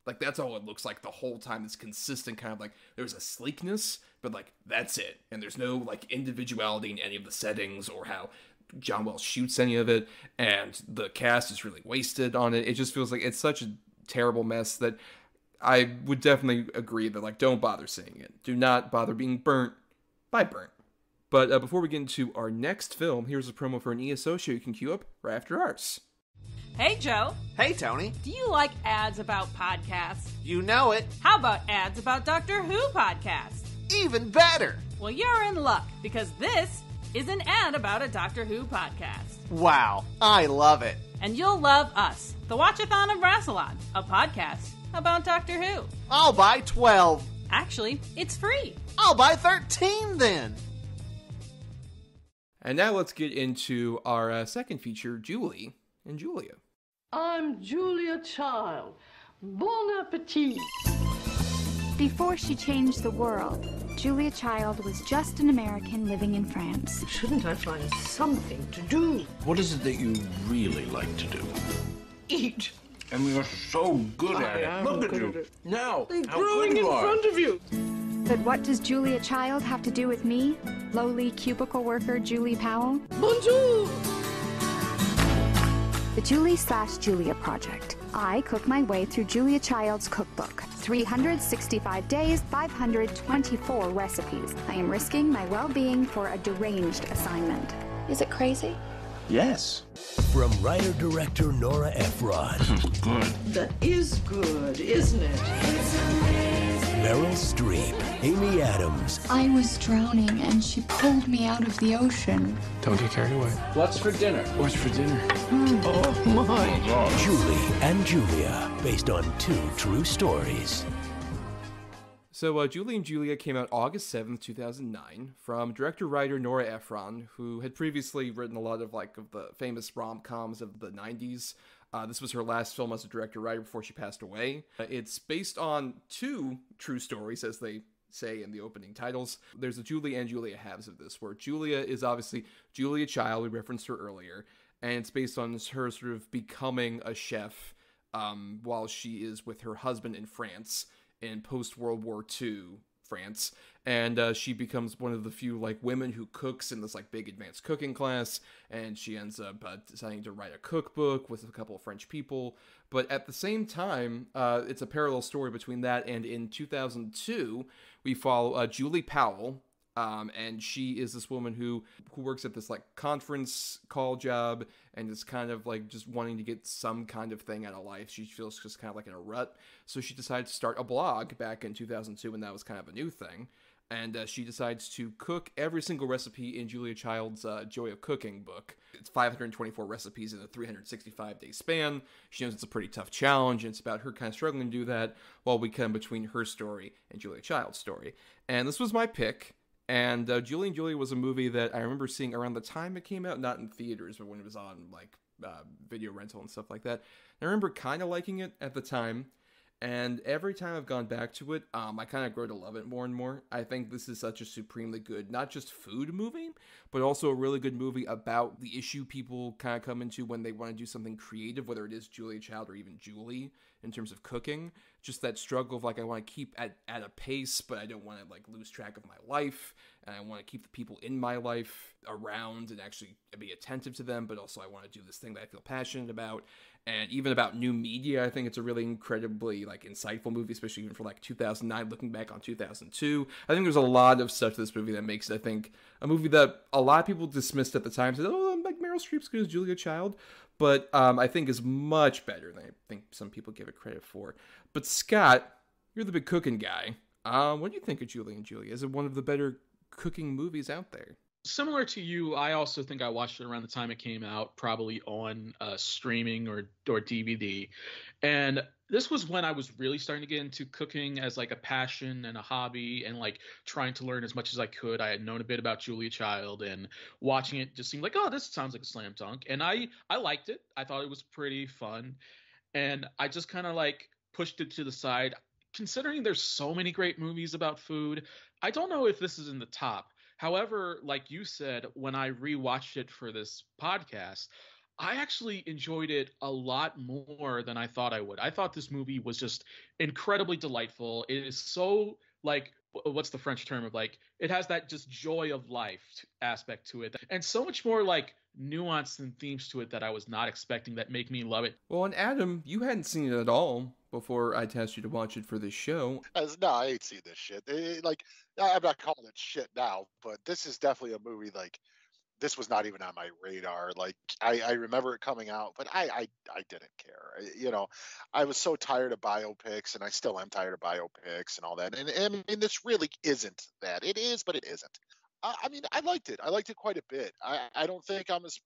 Like, that's all it looks like the whole time. It's consistent, kind of like, there's a sleekness, but like, that's it. And there's no, like, individuality in any of the settings or how John Wells shoots any of it, and the cast is really wasted on it. It just feels like it's such a terrible mess that I would definitely agree that, like, don't bother seeing it. Do not bother being burnt by Burnt. But before we get into our next film, here's a promo for an ESO show you can queue up right after ours. Hey, Joe. Hey, Tony. Do you like ads about podcasts? You know it. How about ads about Doctor Who podcasts? Even better. Well, you're in luck, because this is an ad about a Doctor Who podcast. Wow, I love it. And you'll love us, the Watchathon of Rassilon, a podcast about Doctor Who. I'll buy 12. Actually, it's free. I'll buy 13 then. And now let's get into our second feature, Julie and Julia. I'm Julia Child. Bon appetit. Before she changed the world, Julia Child was just an American living in France. Shouldn't I find something to do? What is it that you really like to do? Eat. And you're so good at it. Look at you. Now, They're how growing good in you are. front of you. But what does Julia Child have to do with me, lowly cubicle worker Julie Powell? Bonjour. The Julie/Julia Project. I cook my way through Julia Child's cookbook. 365 days, 524 recipes. I am risking my well-being for a deranged assignment. Is it crazy? Yes. From writer-director Nora Ephron. Good. That is good, isn't it? Meryl Streep, Amy Adams. I was drowning and she pulled me out of the ocean. Don't get carried away. What's for dinner? What's for dinner? Oh, my. Julie and Julia, based on 2 true stories. So, Julie and Julia came out August 7th, 2009, from director-writer Nora Ephron, who had previously written a lot of the famous rom-coms of the 90s. This was her last film as a director-writer before she passed away. It's based on 2 true stories, as they say in the opening titles. There's a Julie and Julia halves of this, where Julia is obviously Julia Child, we referenced her earlier, and it's based on her sort of becoming a chef while she is with her husband in France, in post-World War II France, and she becomes one of the few women who cooks in this big advanced cooking class, and she ends up deciding to write a cookbook with a couple of French people. But at the same time, it's a parallel story between that, and in 2002 we follow Julie Powell, and she is this woman who works at this conference call job, and is kind of just wanting to get some kind of thing out of life. She feels just kind of in a rut, so she decided to start a blog back in 2002, and that was kind of a new thing. And she decides to cook every single recipe in Julia Child's Joy of Cooking book. It's 524 recipes in a 365-day span. She knows it's a pretty tough challenge, and it's about her kind of struggling to do that while we come between her story and Julia Child's story. And this was my pick. And Julie and Julia was a movie that I remember seeing around the time it came out, not in theaters, but when it was on video rental and stuff like that. And I remember kind of liking it at the time. And every time I've gone back to it, I kind of grow to love it more and more. I think this is such a supremely good, not just food movie, but also a really good movie about the issue people kind of come into when they want to do something creative, whether it is Julia Child or even Julie, in terms of cooking. Just that struggle of I want to keep at a pace, but I don't want to lose track of my life, and I want to keep the people in my life around and actually be attentive to them, but also I want to do this thing that I feel passionate about. And even about new media, I think it's a really incredibly insightful movie, especially even for 2009, looking back on 2002. I think there's a lot of stuff to this movie that makes it, I think, a movie that a lot of people dismissed at the time, said, oh, Meryl Streep's good as Julia Child, but I think is much better than I think some people give it credit for. But Scott, you're the big cooking guy. What do you think of Julie and Julia? Is it one of the better cooking movies out there? Similar to you, I also think I watched it around the time it came out, probably on streaming or DVD. And this was when I was really starting to get into cooking as a passion and a hobby, and trying to learn as much as I could. I had known a bit about Julia Child, and watching it just seemed oh, this sounds like a slam dunk. And I liked it. I thought it was pretty fun. And I just kind of pushed it to the side. Considering there's so many great movies about food, I don't know if this is in the top. However, like you said, when I rewatched it for this podcast, I actually enjoyed it a lot more than I thought I would. I thought this movie was just incredibly delightful. It is so what's the French term of it has that just joy of life aspect to it, and so much more nuance and themes to it that I was not expecting that make me love it. Well, and Adam, you hadn't seen it at all before I tasked you to watch it for this show. No, I ain't seen this shit. I'm not calling it shit now, but this is definitely a movie like this was not even on my radar. Like I remember it coming out, but I didn't care. I was so tired of biopics, and I still am tired of biopics and all that. And I mean, this really isn't that. It is, but it isn't. I mean, I liked it. I liked it quite a bit. I don't think I'm as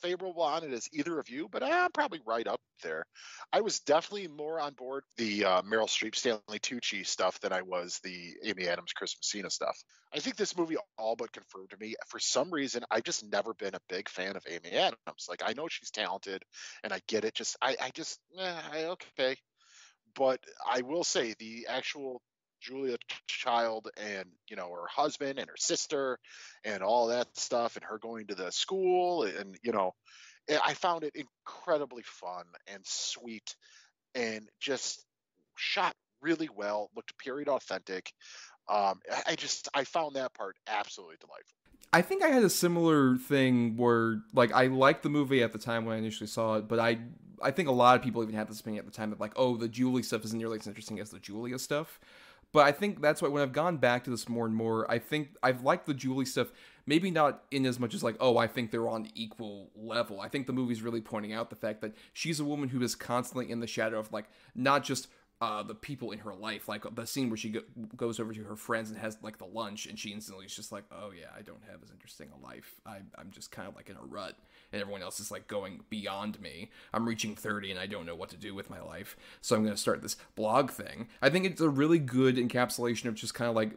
favorable on it as either of you, but I'm probably right up there. I was definitely more on board the Meryl Streep, Stanley Tucci stuff than I was the Amy Adams, Chris Messina stuff. I think this movie all but confirmed to me. For some reason, I've just never been a big fan of Amy Adams. Like, I know she's talented, and I get it. Okay. But I will say the actual Julia Child and her husband and her sister and all that stuff, and her going to the school, and I found it incredibly fun and sweet and just shot really well, looked period authentic. I found that part absolutely delightful. I think I had a similar thing where, like, I liked the movie at the time when I initially saw it, but I think a lot of people even had this opinion at the time that, like, oh, the Julie stuff isn't nearly as interesting as the Julia stuff. But I think that's why when I've gone back to this more and more, I think I've liked the Julie stuff, maybe not in as much as like, oh, I think they're on equal level. I think the movie's really pointing out the fact that she's a woman who is constantly in the shadow of, like, not just the people in her life, like the scene where she goes over to her friends and has like the lunch, and she instantly is just like, oh yeah, I don't have as interesting a life. I'm just kind of like in a rut, and everyone else is like going beyond me. I'm reaching 30 and I don't know what to do with my life, so I'm going to start this blog thing. I think it's a really good encapsulation of just kind of like,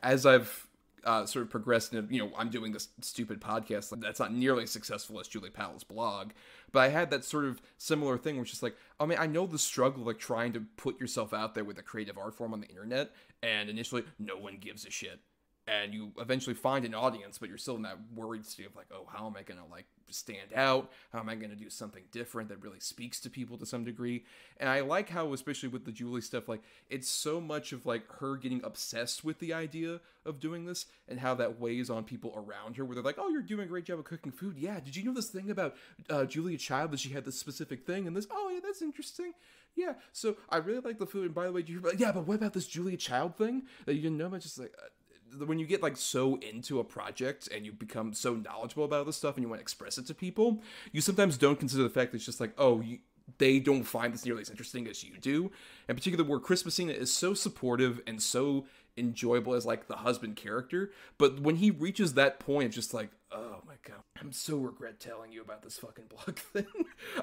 as I've sort of progressed into, I'm doing this stupid podcast that's not nearly as successful as Julie Powell's blog, but I had that sort of similar thing where it's just like, oh man, I know the struggle, like trying to put yourself out there with a creative art form on the internet, and initially no one gives a shit, and you eventually find an audience, but you're still in that worried state of like, oh, how am I gonna like stand out? How am I gonna do something different that really speaks to people to some degree? And I like how, especially with the Julie stuff, like it's so much of like her getting obsessed with the idea of doing this, and how that weighs on people around her, where they're like, oh, you're doing a great job of cooking food. Yeah, did you know this thing about Julia Child, that she had this specific thing and this? Oh yeah, that's interesting. Yeah, so I really like the food, and by the way, yeah, but what about this Julia Child thing that you didn't know about? Just like when you get like so into a project and you become so knowledgeable about this stuff and you want to express it to people, you sometimes don't consider the fact that it's just like, oh, they don't find this nearly as interesting as you do. In particular, where Chris Messina is so supportive and so enjoyable as like the husband character, but when he reaches that point, it's just like, oh my god, I'm so regret telling you about this fucking blog thing.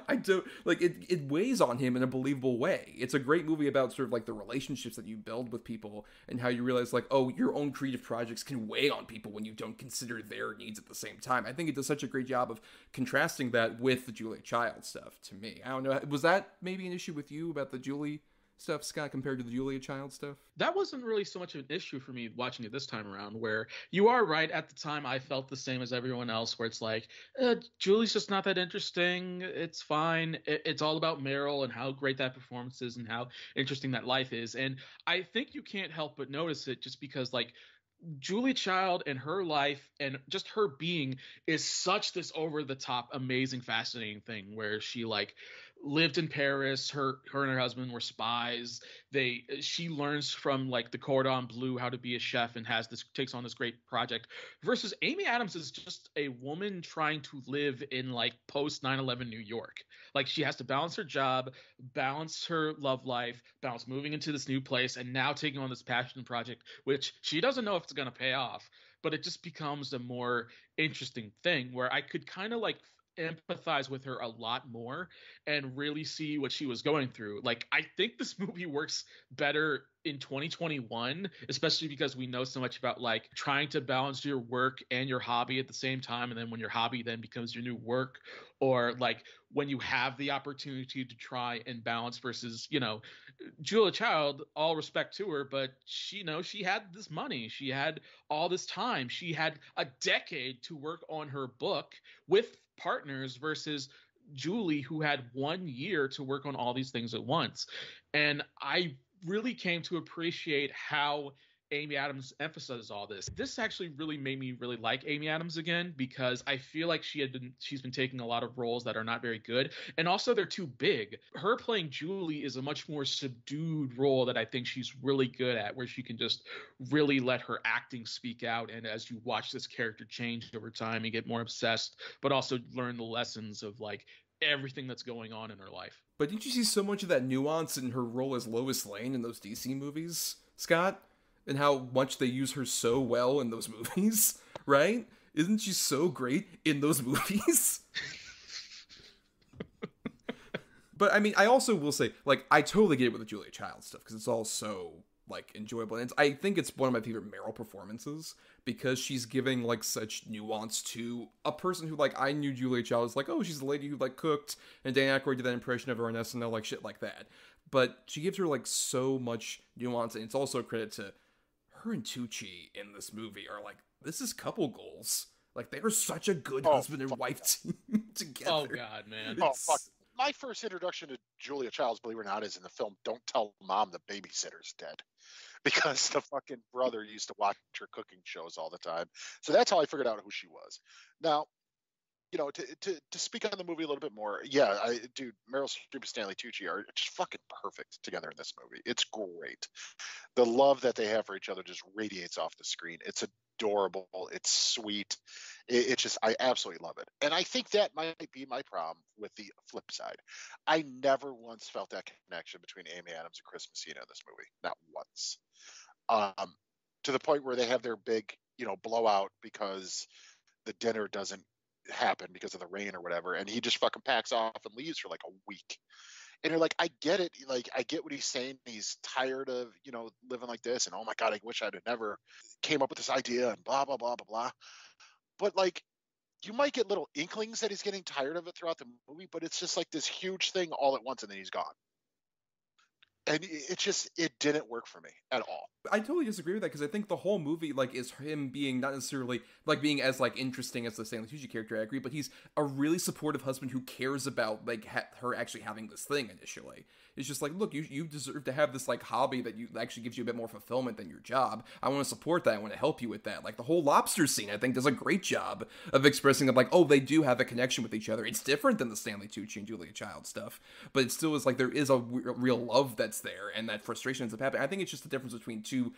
I don't like it weighs on him in a believable way. It's a great movie about sort of like the relationships that you build with people, and how you realize like, oh, your own creative projects can weigh on people when you don't consider their needs at the same time. I think it does such a great job of contrasting that with the Julia Child stuff to me. I don't know, was that maybe an issue with you about the Julie stuff, Scott, compared to the Julia Child stuff? That wasn't really so much of an issue for me watching it this time around, where you are right. At the time, I felt the same as everyone else, where it's like, Julie's just not that interesting. It's fine. It's all about Meryl and how great that performance is and how interesting that life is. And I think you can't help but notice it, just because like Julia Child and her life and just her being is such this over the top, amazing, fascinating thing, where she like lived in Paris. Her and her husband were spies. She learns from like the Cordon Bleu how to be a chef, and takes on this great project. Versus Amy Adams is just a woman trying to live in like post 9/11 New York. Like, she has to balance her job, balance her love life, balance moving into this new place, and now taking on this passion project, which she doesn't know if it's going to pay off. But it just becomes a more interesting thing, where I could kind of like empathize with her a lot more and really see what she was going through. Like, I think this movie works better in 2021, especially because we know so much about like trying to balance your work and your hobby at the same time, and then when your hobby then becomes your new work, or like when you have the opportunity to try and balance versus, Julia Child, all respect to her, but she had this money, she had all this time, she had a decade to work on her book with partners, versus Julie, who had 1 year to work on all these things at once. And I really came to appreciate how Amy Adams emphasizes all this. This actually really made me really like Amy Adams again, because I feel like she's been taking a lot of roles that are not very good, and also they're too big. Her playing Julie is a much more subdued role that I think she's really good at, where she can just really let her acting speak out, and as you watch this character change over time, you get more obsessed, but also learn the lessons of like everything that's going on in her life. But didn't you see so much of that nuance in her role as Lois Lane in those DC movies, Scott? And how much they use her so well in those movies, right? Isn't she so great in those movies? But, I mean, I also will say, like, I totally get it with the Julia Child stuff, because it's all so, like, enjoyable. And I think it's one of my favorite Meryl performances, because she's giving, like, such nuance to a person who, like, I knew Julia Child was like, oh, she's the lady who, like, cooked, and Dan Aykroyd did that impression of her on SNL, like, shit like that. But she gives her, like, so much nuance, and it's also a credit to her and Tucci in this movie are like, this is couple goals. Like, they are such a good husband and wife team together. Oh, God, man. Oh, fuck. My first introduction to Julia Childs, believe it or not, is in the film Don't Tell Mom the Babysitter's Dead. Because the fucking brother used to watch her cooking shows all the time. So that's how I figured out who she was. Now, you know, to speak on the movie a little bit more, yeah, dude, Meryl Streep and Stanley Tucci are just fucking perfect together in this movie. It's great. The love that they have for each other just radiates off the screen. It's adorable. It's sweet. It's just, I absolutely love it. And I think that might be my problem with the flip side. I never once felt that connection between Amy Adams and Chris Messina in this movie. Not once. To the point where they have their big, you know, blowout because the dinner doesn't happen because of the rain or whatever, and he just fucking packs off and leaves for like a week. And you're like, I get it, like I get what he's saying. He's tired of, you know, living like this, and oh my god, I wish I'd have never came up with this idea, and blah blah blah blah blah. But like, you might get little inklings that he's getting tired of it throughout the movie, but it's just like this huge thing all at once, and then he's gone. And it didn't work for me at all. I totally disagree with that, because I think the whole movie, like, is him being not necessarily, like, being as, like, interesting as the Stanley Tucci character, I agree, but he's a really supportive husband who cares about, like, her actually having this thing initially. It's just like, look, you deserve to have this, like, hobby that actually gives you a bit more fulfillment than your job. I want to support that. I want to help you with that. Like, the whole lobster scene, I think, does a great job of expressing that, like, oh, they do have a connection with each other. It's different than the Stanley Tucci and Julia Child stuff, but it still is, like, there is a real love that's there, and that frustration ends up happening. I think it's just the difference between two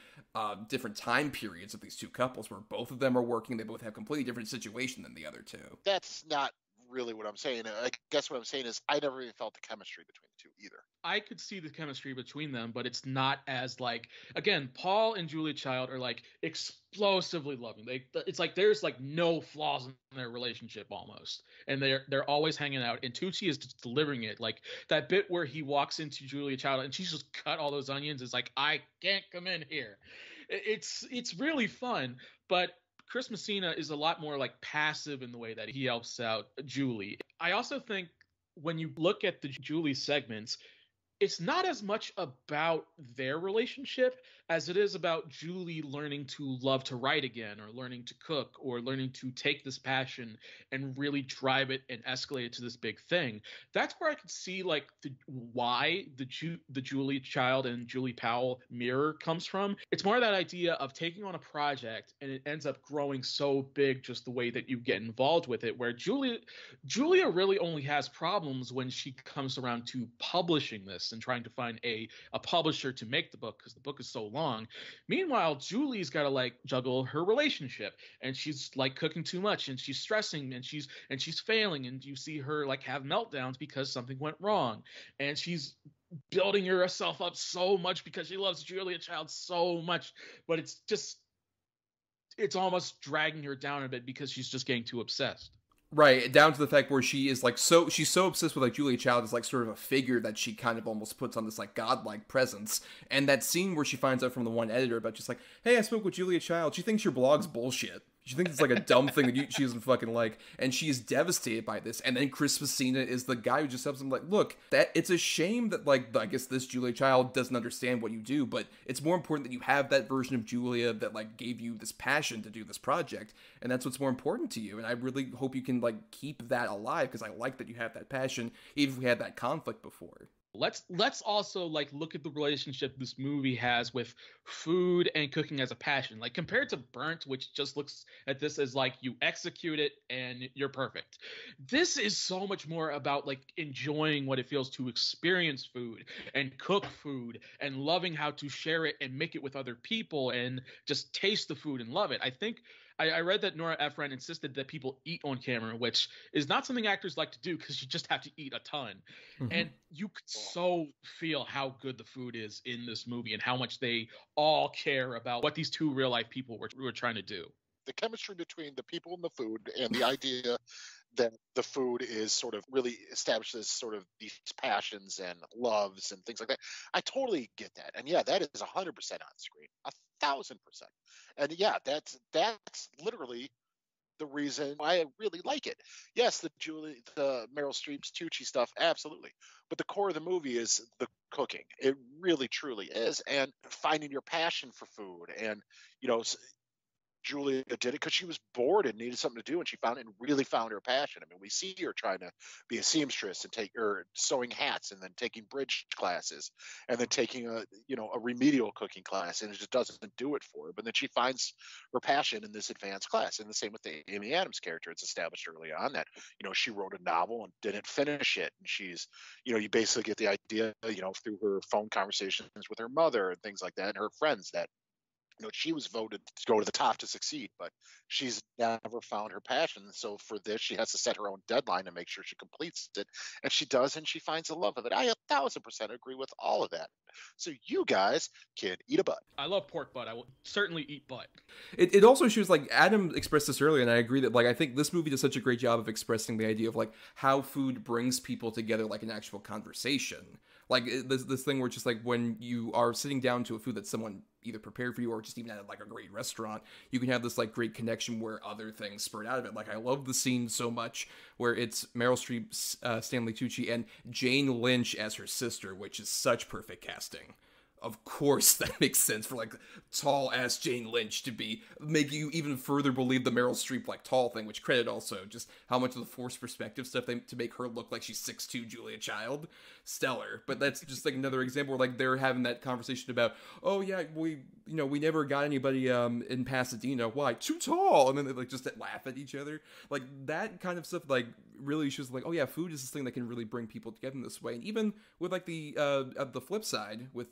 different time periods of these two couples, where both of them are working. They both have completely different situation than the other two. That's not really what I'm saying. I guess what I'm saying is I never even felt the chemistry between the two either. I could see the chemistry between them, but it's not as, like, again, Paul and Julia Child are like explosively loving. It's like there's like no flaws in their relationship almost, and they're always hanging out. And Tucci is just delivering it. Like that bit where he walks into Julia Child and she's just cut all those onions. It's like, I can't come in here. It's really fun, but Chris Messina is a lot more like passive in the way that he helps out Julie. I also think when you look at the Julie segments, it's not as much about their relationship as it is about Julie learning to love to write again, or learning to cook, or learning to take this passion and really drive it and escalate it to this big thing. That's where I could see like why the Julie Child and Julie Powell mirror comes from. It's more that idea of taking on a project and it ends up growing so big just the way that you get involved with it, where Julia really only has problems when she comes around to publishing this and trying to find a publisher to make the book, because the book is so long. Meanwhile, Julie's got to like juggle her relationship, and she's like cooking too much, and she's stressing, and she's failing, and you see her like have meltdowns because something went wrong, and she's building herself up so much because she loves Julia Child so much, but it's almost dragging her down a bit because she's just getting too obsessed. Right, down to the fact where she is like she's so obsessed with like Julia Child as like sort of a figure that she kind of almost puts on this like godlike presence. And that scene where she finds out from the one editor about just like, hey, I spoke with Julia Child. She thinks your blog's bullshit. She thinks it's like a dumb thing that she doesn't fucking like, and she is devastated by this. And then Chris Messina is the guy who just helps him like, look, that it's a shame that like I guess this Julia Child doesn't understand what you do, but it's more important that you have that version of Julia that like gave you this passion to do this project, and that's what's more important to you. And I really hope you can like keep that alive, because I like that you have that passion, even if we had that conflict before. Let's also like look at the relationship this movie has with food and cooking as a passion. Like compared to Burnt, which just looks at this as like you execute it and you're perfect. This is so much more about like enjoying what it feels to experience food and cook food and loving how to share it and make it with other people and just taste the food and love it. I think I read that Nora Ephron insisted that people eat on camera, which is not something actors like to do because you just have to eat a ton. Mm-hmm. And you could so feel how good the food is in this movie and how much they all care about what these two real life people were trying to do. The chemistry between the people and the food and the idea that the food is sort of really establishes sort of these passions and loves and things like that. I totally get that. And yeah, that is 100% on screen. 1,000%. And yeah, that's literally the reason why I really like it. Yes, the Meryl Streep's Tucci stuff, absolutely. But the core of the movie is the cooking. It really, truly is. And finding your passion for food. And, you know, Julia did it because she was bored and needed something to do, and she found it and really found her passion. I mean, we see her trying to be a seamstress and sewing hats, and then taking bridge classes, and then taking a remedial cooking class, and it just doesn't do it for her. But then she finds her passion in this advanced class. And the same with the Amy Adams character. It's established early on that, you know, she wrote a novel and didn't finish it, and she's, you know, you basically get the idea, you know, through her phone conversations with her mother and things like that, and her friends, that you know, she was voted to go to the top to succeed, but she's never found her passion. So for this, she has to set her own deadline to make sure she completes it. And she does, and she finds the love of it. I 1,000% agree with all of that. So you guys can eat a butt. I love pork butt. I will certainly eat butt. It also shows, like, Adam expressed this earlier, and I agree that, like, I think this movie does such a great job of expressing the idea of, like, how food brings people together, like an actual conversation. Like, this thing where it's just, like, when you are sitting down to a food that someone either prepared for you or just even at, like, a great restaurant, you can have this, like, great connection where other things spurt out of it. Like, I love the scene so much where it's Meryl Streep's Stanley Tucci and Jane Lynch as her sister, which is such perfect casting. Of course, that makes sense for, like, tall-ass Jane Lynch to make you even further believe the Meryl Streep, like, tall thing, which credit also just how much of the forced perspective stuff to make her look like she's 6'2" Julia Child. Stellar. But that's just, like, another example where, like, they're having that conversation about, oh, yeah, we never got anybody in Pasadena. Why? Too tall! And then they, like, just laugh at each other. Like, that kind of stuff, like, really shows, like, oh, yeah, food is this thing that can really bring people together in this way. And even with, like, the flip side, with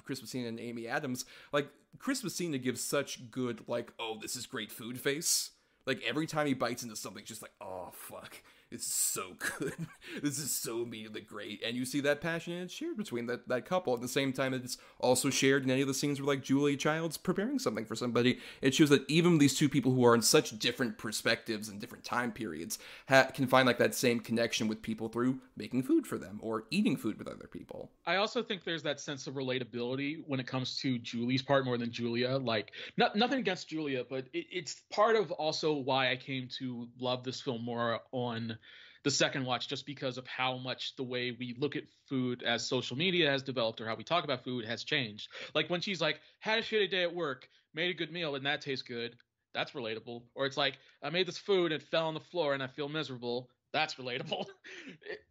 Chris Messina and Amy Adams, like, Chris Messina gives such good, like, oh, this is great food face. Like, every time he bites into something, it's just like, oh, fuck. It's so good. This is so immediately great. And you see that passion, and it's shared between that couple. At the same time, it's also shared in any of the scenes where, like, Julia Child's preparing something for somebody. It shows that even these two people who are in such different perspectives and different time periods can find, like, that same connection with people through making food for them or eating food with other people. I also think there's that sense of relatability when it comes to Julie's part more than Julia. Like, nothing against Julia, but it's part of also why I came to love this film more on the second watch, just because of how much the way we look at food as social media has developed, or how we talk about food has changed. Like when she's like, had a shitty day at work, made a good meal and that tastes good, that's relatable. Or it's like, I made this food and it fell on the floor and I feel miserable, that's relatable.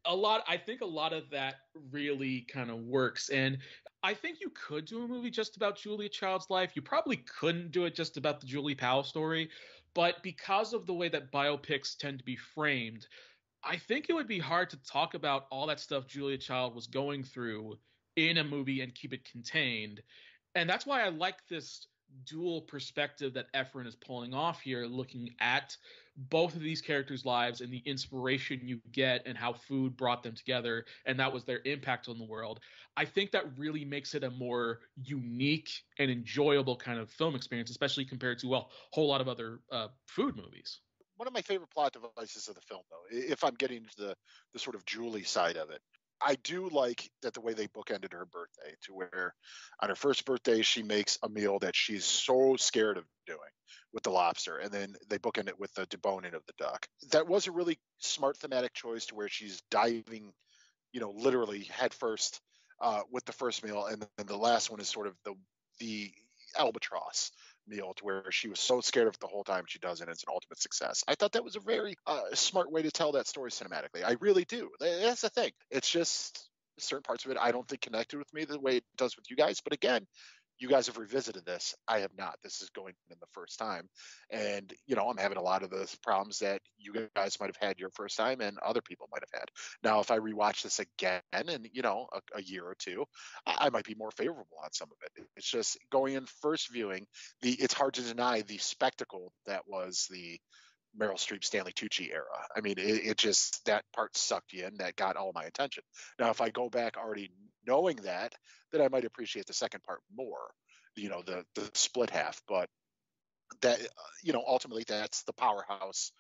I think a lot of that really kind of works. And I think you could do a movie just about Julia Child's life. You probably couldn't do it just about the Julie Powell story, but because of the way that biopics tend to be framed, I think it would be hard to talk about all that stuff Julia Child was going through in a movie and keep it contained. And that's why I like this dual perspective that Ephron is pulling off here, looking at both of these characters' lives and the inspiration you get and how food brought them together, and that was their impact on the world. I think that really makes it a more unique and enjoyable kind of film experience, especially compared to a whole lot of other food movies. One of my favorite plot devices of the film, though, if I'm getting to the sort of Julie side of it, I do like that the way they bookended her birthday, to where on her first birthday, she makes a meal that she's so scared of doing with the lobster. And then they bookend it with the deboning of the duck. That was a really smart thematic choice, to where she's diving, literally head first with the first meal. And then the last one is sort of the albatross meal, to where she was so scared of it the whole time, she does it, and it's an ultimate success. I thought that was a very smart way to tell that story cinematically. I really do. That's the thing. It's just certain parts of it I don't think connected with me the way it does with you guys. But again, you guys have revisited this. I have not. This is going in the first time. And, I'm having a lot of the problems that you guys might have had your first time and other people might have had. Now, if I rewatch this again in, a year or two, I might be more favorable on some of it. It's just going in first viewing, it's hard to deny the spectacle that was the Meryl Streep, Stanley Tucci era. I mean, it just, that part sucked you in. That got all my attention. Now, if I go back already knowing that, then I might appreciate the second part more, the split half. But that, ultimately that's the powerhouse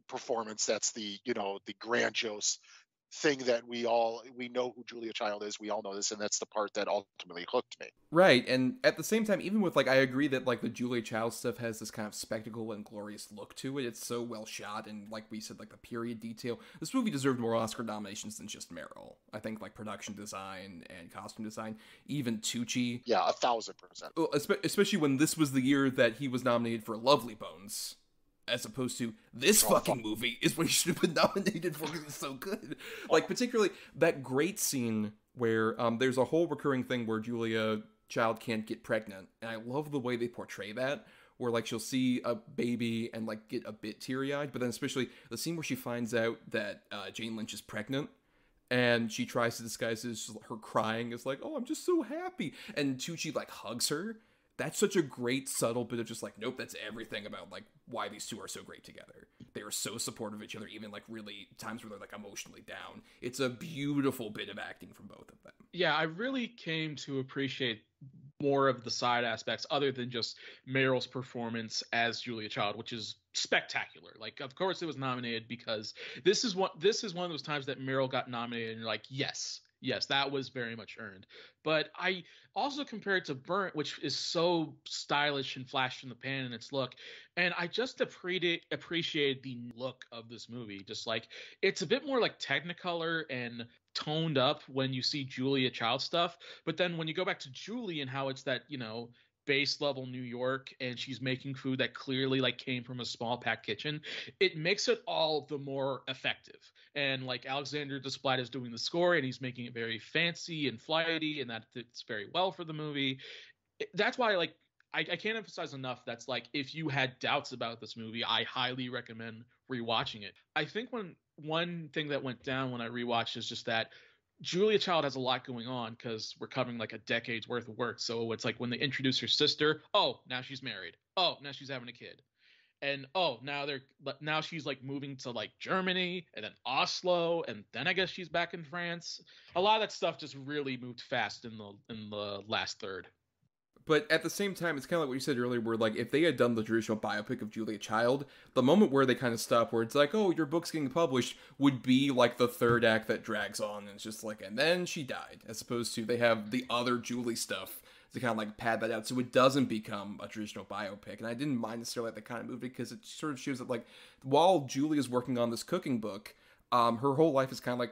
performance. That's the, the grandiose thing that we know who Julia Child is. We all know this, and that's the part that ultimately hooked me. Right, and at the same time, even with, I agree that, the Julia Child stuff has this kind of spectacle and glorious look to it. It's so well shot, and like we said, the period detail. This movie deserved more Oscar nominations than just Meryl. I think, production design and costume design, even Tucci. Yeah, 1,000%. Well, especially when this was the year that he was nominated for Lovely Bones. As opposed to this fucking movie is what he should have been nominated for because it's so good. Particularly that great scene where there's a whole recurring thing where Julia Child can't get pregnant. And I love the way they portray that. Where she'll see a baby and get a bit teary-eyed. But then especially the scene where she finds out that Jane Lynch is pregnant. And she tries to disguise it as her crying as oh, I'm just so happy. And Tucci hugs her. That's such a great subtle bit of just nope, that's everything about why these two are so great together. They are so supportive of each other, even really times where they're emotionally down. It's a beautiful bit of acting from both of them. Yeah, I really came to appreciate more of the side aspects other than just Meryl's performance as Julia Child, which is spectacular. Of course it was nominated because this is one of those times that Meryl got nominated and you're yes, that was very much earned. But I also compare it to Burnt, which is so stylish and flash in the pan in its look. And I just appreciated the look of this movie. Just it's a bit more Technicolor and toned up when you see Julia Child stuff. But then when you go back to Julie and how it's that, base level New York and she's making food that clearly came from a small pack kitchen, it makes it all the more effective. And Alexander Desplat is doing the score and he's making it very fancy and flighty, and that fits very well for the movie. That's why I can't emphasize enough that's if you had doubts about this movie, I highly recommend rewatching it. I think one thing that went down when I rewatched is just that Julia Child has a lot going on because we're covering a decade's worth of work. So it's when they introduce her sister, oh, now she's married. Oh, now she's having a kid. And oh, now she's moving to Germany and then Oslo, and then I guess she's back in France. A lot of that stuff just really moved fast in the last third. But at the same time, it's kind of what you said earlier, where if they had done the traditional biopic of Julia Child, the moment where they kind of stop, where it's oh, your book's getting published, would be the third act that drags on, and it's just and then she died, as opposed to they have the other Julie stuff to kind of pad that out, so it doesn't become a traditional biopic. And I didn't mind necessarily that kind of movie because it sort of shows that while Julie is working on this cooking book, her whole life is kind of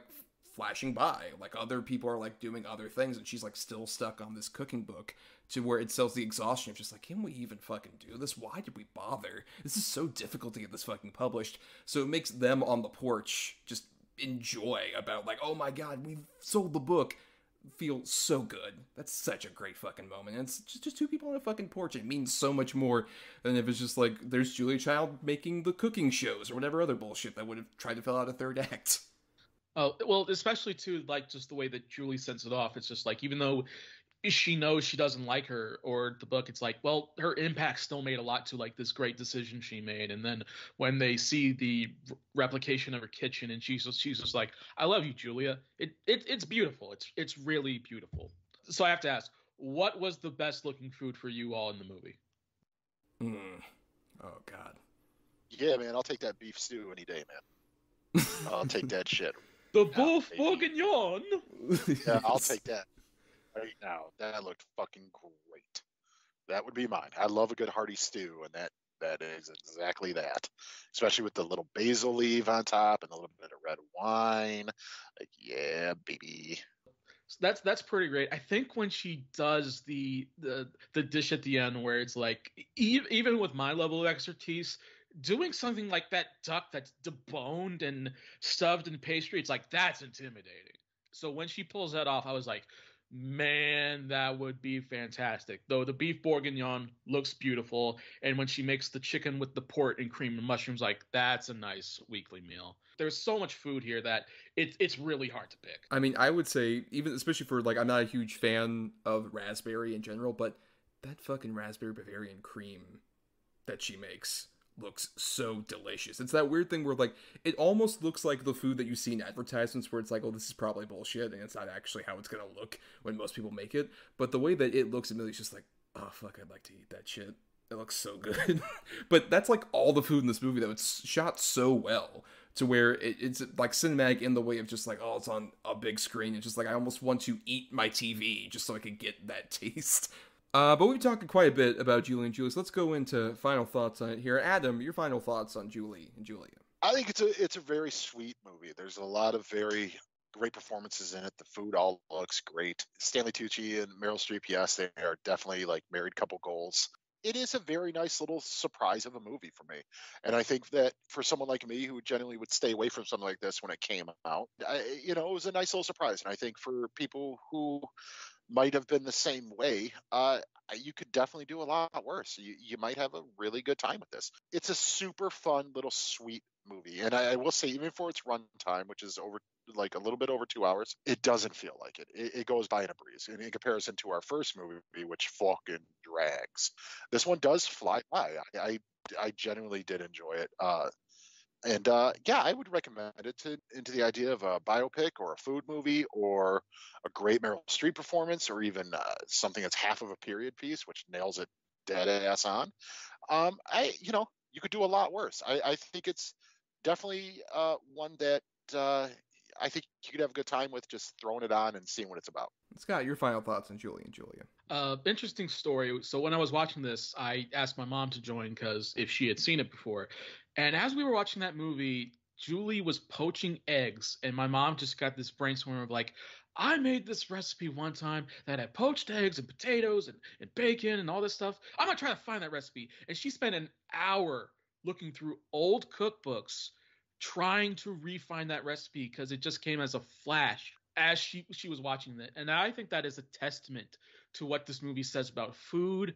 flashing by. Other people are doing other things, and she's still stuck on this cooking book, to where it sells the exhaustion of just can we even fucking do this? Why did we bother? This is so difficult to get this fucking published. So it makes them on the porch just enjoy about oh my god, we've sold the book, feel so good. That's such a great fucking moment. And it's just two people on a fucking porch. It means so much more than if it's just there's Julia Child making the cooking shows or whatever other bullshit that would have tried to fill out a third act. Oh, well, especially too, just the way that Julie sends it off. It's just even though she knows she doesn't like her or the book, it's well, her impact still made a lot to this great decision she made. And then when they see the replication of her kitchen, and she's just I love you, Julia. It's beautiful. It's really beautiful. So I have to ask, what was the best looking food for you all in the movie? Oh God. Yeah, man, I'll take that beef stew any day, man. I'll take that shit. The beef bourguignon. Yeah, I'll take that. Right now, that looked fucking great. That would be mine. I love a good hearty stew, and that is exactly that. Especially with the little basil leaf on top and a little bit of red wine. Yeah, baby. So that's pretty great. I think when she does the dish at the end, where it's even with my level of expertise, doing something like that duck that's deboned and stuffed in pastry, it's that's intimidating. So when she pulls that off, I was like, man, that would be fantastic. Though the beef bourguignon looks beautiful, and when she makes the chicken with the port and cream and mushrooms, like, that's a nice weekly meal. There's so much food here that it's really hard to pick. I mean, I would say, even especially for, like, I'm not a huge fan of raspberry in general, but that fucking raspberry Bavarian cream that she makes looks so delicious. It's that weird thing where, like, it almost looks like the food that you see in advertisements where it's like, oh, this is probably bullshit, and it's not actually how it's gonna look when most people make it. But the way that it looks immediately is just like, oh, fuck, I'd like to eat that shit. It looks so good. But that's, like, all the food in this movie, though. It's shot so well to where it's, like, cinematic in the way of just, like, oh, it's on a big screen. It's just, like, I almost want to eat my TV just so I could get that taste. But we've talked quite a bit about Julian Julia, so let's go into final thoughts on it here. Adam, your final thoughts on Julie and Julia. I think it's a very sweet movie. There's a lot of very great performances in it. The food all looks great. Stanley Tucci and Meryl Streep, yes, they are definitely like married couple goals. It is a very nice little surprise of a movie for me. And I think that for someone like me who generally would stay away from something like this when it came out, it was a nice little surprise. And I think for people who might have been the same way, you could definitely do a lot worse. You might have a really good time with this. It's a super fun little sweet movie. And I will say, even for its runtime, which is over like a little bit over 2 hours, it doesn't feel like it. It goes by in a breeze. And in comparison to our first movie, which fucking drags, this one does fly by. I genuinely did enjoy it. Yeah, I would recommend it into the idea of a biopic or a food movie or a great Meryl Streep performance, or even something that's half of a period piece, which nails it dead ass on. You could do a lot worse. I think it's definitely one that I think you could have a good time with just throwing it on and seeing what it's about. Scott, your final thoughts on Julian Julia. Interesting story. So when I was watching this, I asked my mom to join because if she had seen it before. And as we were watching that movie, Julie was poaching eggs, and my mom just got this brainstorm of like, I made this recipe one time that had poached eggs and potatoes and bacon and all this stuff. I'm going to try to find that recipe. And she spent an hour looking through old cookbooks trying to refine that recipe because it just came as a flash as she was watching it. And I think that is a testament to what this movie says about food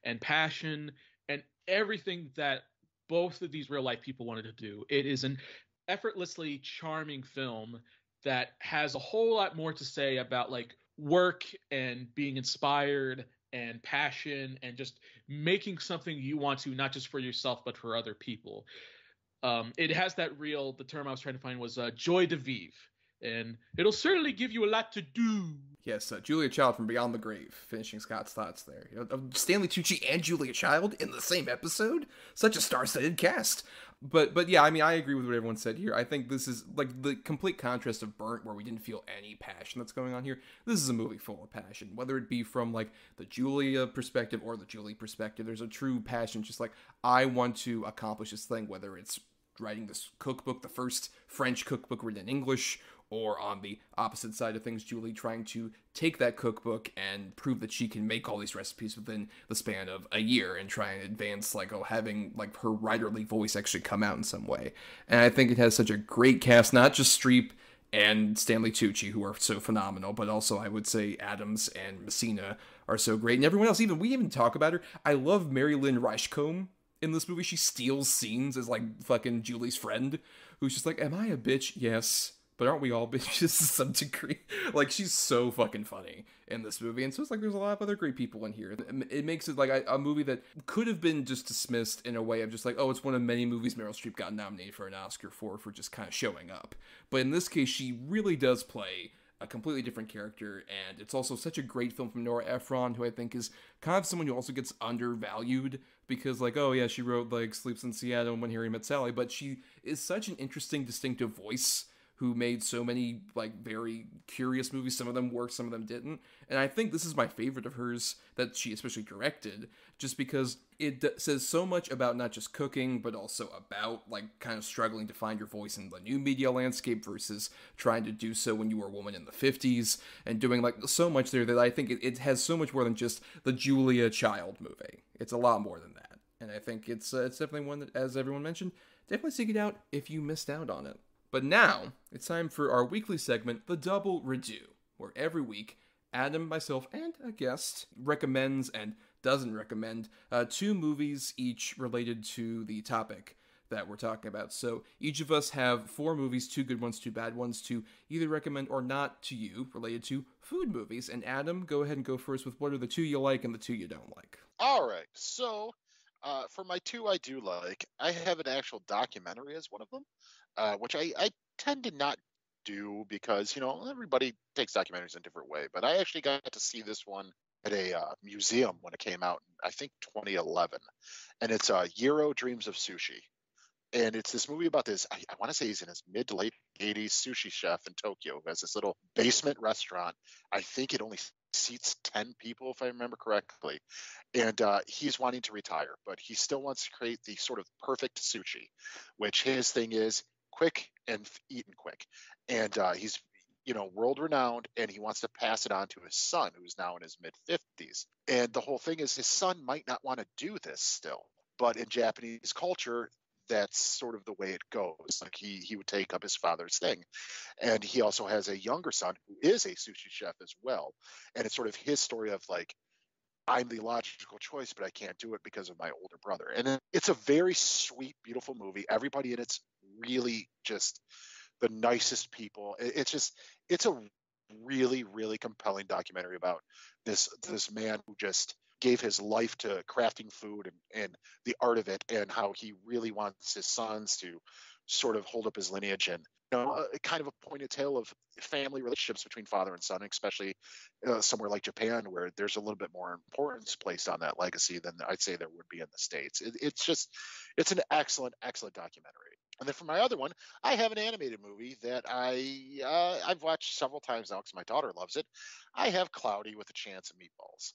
and passion and everything that both of these real life people wanted to do. It is an effortlessly charming film that has a whole lot more to say about like work and being inspired and passion and just making something you want to, not just for yourself, but for other people. It has that the term I was trying to find was joie de vivre. And it'll certainly give you a lot to do. Yes, Julia Child from Beyond the Grave, finishing Scott's thoughts there. Stanley Tucci and Julia Child in the same episode? Such a star-studded cast. But yeah, I mean, I agree with what everyone said here. I think this is like the complete contrast of Burnt, where we didn't feel any passion that's going on here. This is a movie full of passion, whether it be from like the Julia perspective or the Julie perspective. There's a true passion, just like, I want to accomplish this thing, whether it's writing this cookbook, the first French cookbook written in English, or on the opposite side of things, Julie trying to take that cookbook and prove that she can make all these recipes within the span of a year and try and advance, like, having, like, her writerly voice actually come out in some way. And I think it has such a great cast, not just Streep and Stanley Tucci, who are so phenomenal, but also I would say Adams and Messina are so great. And everyone else, we didn't even talk about her. I love Mary Lynn Reichcomb in this movie. She steals scenes as, like, fucking Julie's friend, who's just like, am I a bitch? Yes. But aren't we all bitches to some degree? Like, she's so fucking funny in this movie. And so it's like there's a lot of other great people in here. It makes it like a movie that could have been just dismissed in a way of just like, oh, it's one of many movies Meryl Streep got nominated for an Oscar for just kind of showing up. But in this case, she really does play a completely different character. And it's also such a great film from Nora Ephron, who I think is kind of someone who also gets undervalued. Because, like, oh yeah, she wrote, like, Sleeps in Seattle and When Harry Met Sally. But she is such an interesting, distinctive voice who made so many, like, very curious movies. Some of them worked, some of them didn't. And I think this is my favorite of hers that she especially directed, just because it says so much about not just cooking, but also about, like, kind of struggling to find your voice in the new media landscape versus trying to do so when you were a woman in the 50s, and doing, like, so much there that I think it has so much more than just the Julia Child movie. It's a lot more than that. And I think it's definitely one that, as everyone mentioned, definitely seek it out if you missed out on it. But now, it's time for our weekly segment, The Double Redo, where every week, Adam, myself, and a guest recommends and doesn't recommend 2 movies each related to the topic that we're talking about. So each of us have 4 movies, 2 good ones, 2 bad ones, to either recommend or not to you, related to food movies. And Adam, go ahead and go first with what are the 2 you like and the 2 you don't like. All right. So for my 2 I do like, I have an actual documentary as one of them, which I tend to not do because, everybody takes documentaries in a different way. But I actually got to see this one at a museum when it came out, I think 2011. And it's Gyro, Dreams of Sushi. And it's this movie about this, I want to say he's in his mid to late 80s sushi chef in Tokyo who has this little basement restaurant. I think it only seats 10 people, if I remember correctly. And he's wanting to retire, but he still wants to create the sort of perfect sushi, which his thing is quick and eaten quick. And he's, world renowned, and he wants to pass it on to his son, who's now in his mid 50s. And the whole thing is his son might not want to do this still, but in Japanese culture, that's sort of the way it goes. Like he would take up his father's thing. And he also has a younger son who is a sushi chef as well. And it's sort of his story of like, I'm the logical choice, but I can't do it because of my older brother. And it's a very sweet, beautiful movie. Everybody in it's really just the nicest people. It's a really, really compelling documentary about this man who just gave his life to crafting food and the art of it, and how he really wants his sons to sort of hold up his lineage, and kind of a pointed tale of family relationships between father and son, especially somewhere like Japan, where there's a little bit more importance placed on that legacy than I'd say there would be in the States. It's an excellent documentary. And then for my other one, I have an animated movie that I've watched several times now because my daughter loves it. I have Cloudy with a Chance of Meatballs.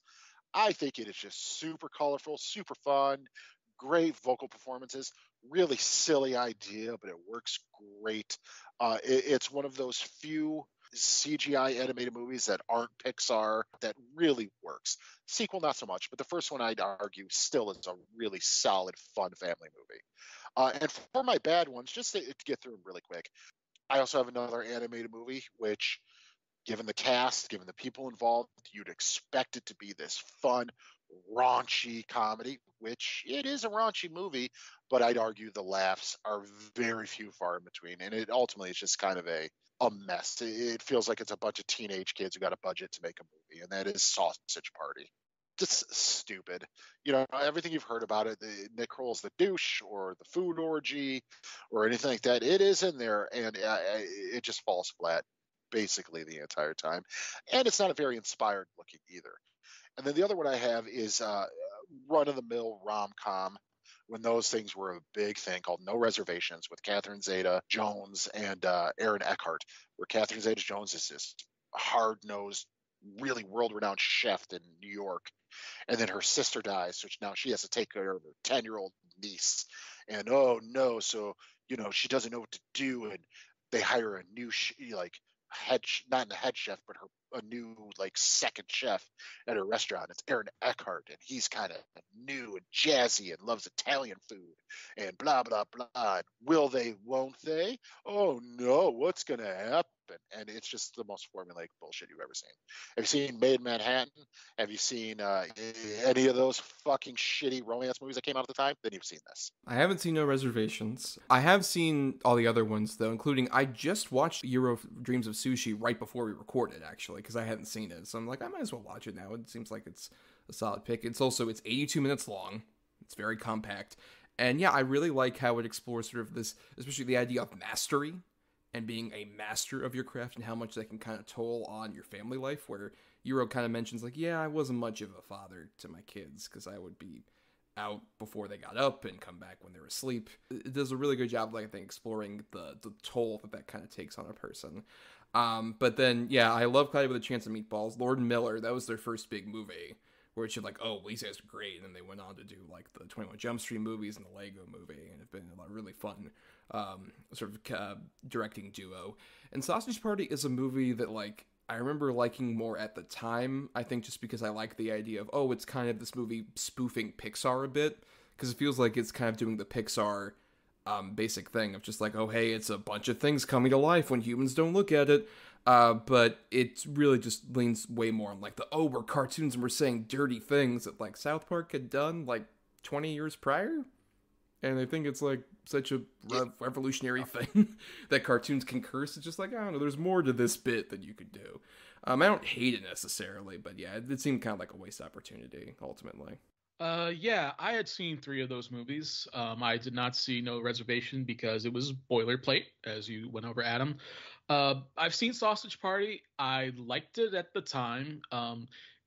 I think it is just super colorful, super fun, great vocal performances, really silly idea, but it works great. It's one of those few CGI animated movies that aren't Pixar that really works. Sequel, not so much, but the first one, I'd argue, still is a really solid, fun family movie. And for my bad ones, just to get through them really quick, I also have another animated movie, which, given the cast, given the people involved, you'd expect it to be this fun, raunchy comedy, which it is a raunchy movie, but I'd argue the laughs are very few far in between. And it ultimately is just kind of a mess. It feels like it's a bunch of teenage kids who got a budget to make a movie, and that is Sausage Party. Just stupid. Everything you've heard about it, Nick Kroll's the douche or the food orgy or anything like that, it is in there, and it just falls flat basically the entire time. And it's not a very inspired looking either. And then the other one I have is run-of-the-mill rom-com, when those things were a big thing, called No Reservations, with Catherine Zeta-Jones and Aaron Eckhart, where Catherine Zeta-Jones is this hard-nosed, really world-renowned chef in New York. And then her sister dies, so now she has to take care of her 10-year-old niece. And oh no, so, she doesn't know what to do. And they hire a new, not the head chef, but a new second chef at her restaurant. It's Aaron Eckhart, and he's kind of new and jazzy and loves Italian food and blah blah blah. And will they? Won't they? Oh no, what's gonna happen? And it's just the most formulaic bullshit you've ever seen. Have you seen Made in Manhattan? Have you seen any of those fucking shitty romance movies that came out at the time? Then you've seen this. I haven't seen No Reservations. I have seen all the other ones, though, including I just watched Gyro Dreams of Sushi right before we recorded, actually, because I hadn't seen it. So I'm like, I might as well watch it now. It seems like it's a solid pick. It's 82 minutes long. It's very compact. And yeah, I really like how it explores sort of this, especially the idea of mastery and being a master of your craft and how much that can kind of toll on your family life, where Gyro kind of mentions I wasn't much of a father to my kids because I would be out before they got up and come back when they were asleep. It does a really good job, I think, exploring the toll that kind of takes on a person. But then, yeah, I love Cloudy with a Chance of Meatballs. Lord and Miller, that was their first big movie, where it's these guys are great, and then they went on to do the 21 Jump Street movies and the Lego movie, and have been a really fun directing duo. And Sausage Party is a movie that I remember liking more at the time, I think just because I like the idea of, it's kind of this movie spoofing Pixar a bit, because it feels like it's kind of doing the Pixar basic thing of just like, oh, hey, it's a bunch of things coming to life when humans don't look at it. But it really just leans way more on like we're cartoons and we're saying dirty things that like South Park had done like 20 years prior. And I think it's like such a revolutionary thing that cartoons can curse. It's just like, I don't know, there's more to this bit than you could do. I don't hate it necessarily, but yeah, it seemed kind of like a waste opportunity ultimately. Yeah, I had seen 3 of those movies. I did not see No Reservation because it was boilerplate, as you went over, Adam. I've seen Sausage Party. I liked it at the time.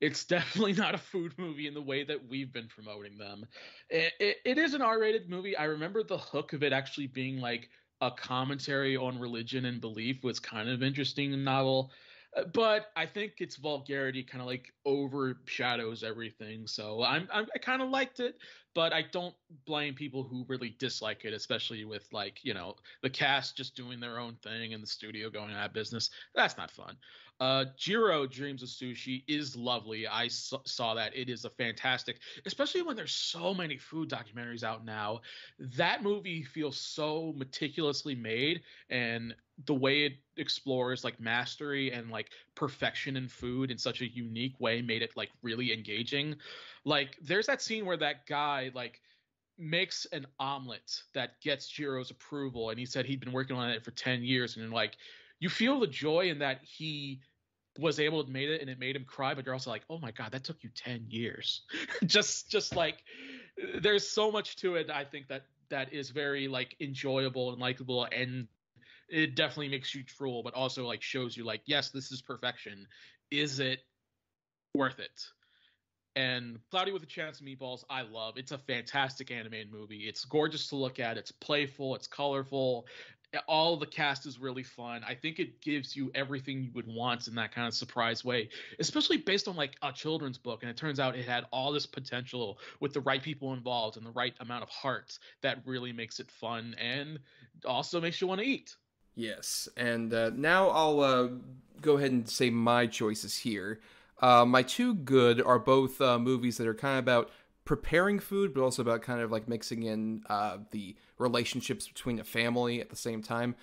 It's definitely not a food movie in the way that we've been promoting them. It is an R-rated movie. I remember the hook of it actually being like a commentary on religion and belief was kind of interesting and novel. But I think its vulgarity kind of like overshadows everything. So I kind of liked it, but I don't blame people who really dislike it, especially with like, you know, the cast just doing their own thing and the studio going out of business. That's not fun. Gyro, Dreams of Sushi is lovely. I saw that. It is a fantastic, especially when there's so many food documentaries out now. That movie feels so meticulously made, and the way it explores like mastery and like perfection in food in such a unique way made it like really engaging. Like there's that scene where that guy like makes an omelet that gets Jiro's approval, and he said he'd been working on it for 10 years, and like you feel the joy in that he was able to make it and it made him cry, but you're also like, oh my god, that took you 10 years. just like there's so much to it. I think that is very like enjoyable and likable, and it definitely makes you drool, but also like shows you like, yes, this is perfection. Is it worth it? And Cloudy with a Chance of Meatballs, I love. It's a fantastic animated movie. It's gorgeous to look at. It's playful. It's colorful. All the cast is really fun. I think it gives you everything you would want in that kind of surprise way, especially based on like a children's book. And it turns out it had all this potential with the right people involved and the right amount of heart that really makes it fun and also makes you want to eat. Yes, and now I'll go ahead and say my choices here. My 2 good are both movies that are kind of about preparing food, but also about kind of like mixing in the relationships between a family at the same time.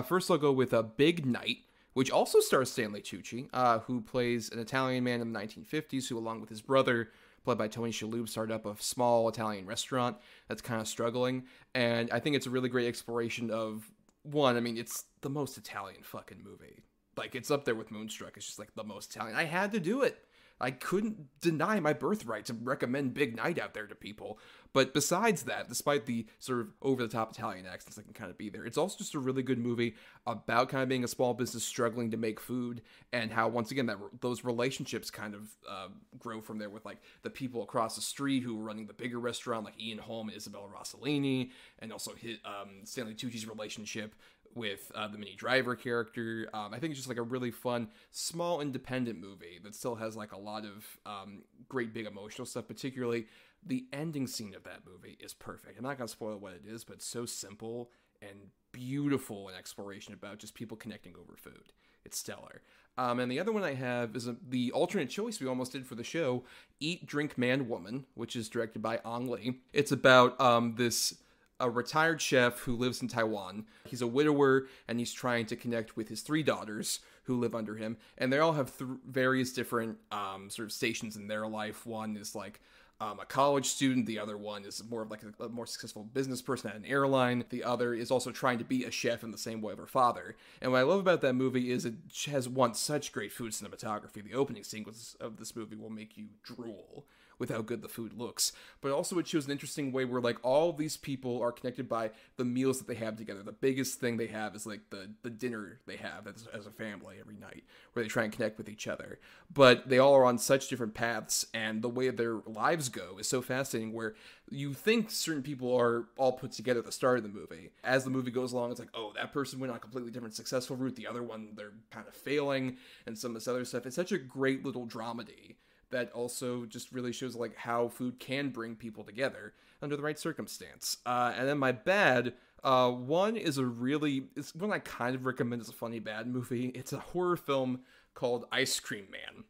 First, I'll go with Big Night, which also stars Stanley Tucci, who plays an Italian man in the 1950s who, along with his brother, played by Tony Shalhoub, started up a small Italian restaurant that's kind of struggling. And I think it's a really great exploration of, one, I mean, it's the most Italian fucking movie. Like, it's up there with Moonstruck. It's just like the most Italian. I had to do it. I couldn't deny my birthright to recommend Big Night out there to people. But besides that, despite the sort of over-the-top Italian accents that can kind of be there, it's also just a really good movie about kind of being a small business struggling to make food, and how, once again, those relationships kind of grow from there with, like, the people across the street who are running the bigger restaurant, like Ian Holm and Isabella Rossellini, and also Stanley Tucci's relationship with the Minnie Driver character. I think it's just like a really fun, small, independent movie that still has like a lot of great big emotional stuff. Particularly, the ending scene of that movie is perfect. I'm not going to spoil what it is, but it's so simple and beautiful in exploration about just people connecting over food. It's stellar. And the other one I have is the alternate choice we almost did for the show, Eat, Drink, Man, Woman, which is directed by Ang Lee. It's about a retired chef who lives in Taiwan. He's a widower, and he's trying to connect with his 3 daughters who live under him. And they all have various different sort of stations in their life. One is like a college student. The other one is more of like a more successful business person at an airline. The other is also trying to be a chef in the same way of her father. And what I love about that movie is it has such great food cinematography. The opening sequence of this movie will make you drool with how good the food looks, but also it shows an interesting way where like all these people are connected by the meals that they have together. The biggest thing they have is like the dinner they have as a family every night, where they try and connect with each other. But they all are on such different paths, and the way their lives go is so fascinating, where you think certain people are all put together at the start of the movie. As the movie goes along, it's like, oh, that person went on a completely different successful route, the other one, they're kind of failing, and some of this other stuff. It's such a great little dramedy that also just really shows like how food can bring people together under the right circumstance. And then my bad, one is it's one I kind of recommend as a funny bad movie. It's a horror film called Ice Cream Man,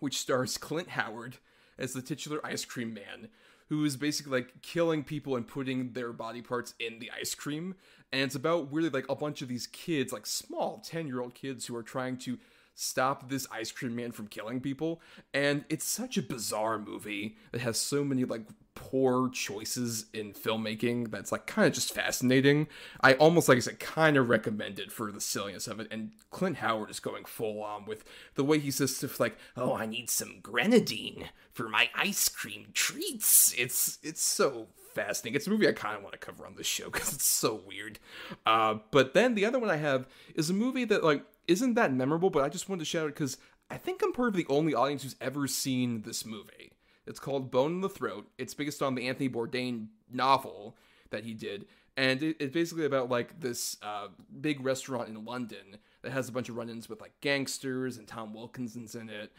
which stars Clint Howard as the titular ice cream man, who is basically like killing people and putting their body parts in the ice cream. And it's about really like a bunch of these kids, like small 10-year-old kids who are trying to stop this ice cream man from killing people. And it's such a bizarre movie that has so many like poor choices in filmmaking that's like kind of just fascinating. I almost, like I said, kind of recommend it for the silliness of it. And Clint Howard is going full on with the way he says stuff like, oh, I need some grenadine for my ice cream treats. It's so fascinating. It's a movie I kind of want to cover on this show because it's so weird. But then the other one I have is a movie that like isn't that memorable, but I just wanted to shout it because I think I'm part of the only audience who's ever seen this movie. It's called Bone in the Throat. It's based on the Anthony Bourdain novel that he did. And it's basically about like this big restaurant in London that has a bunch of run-ins with like gangsters, and Tom Wilkinson's in it.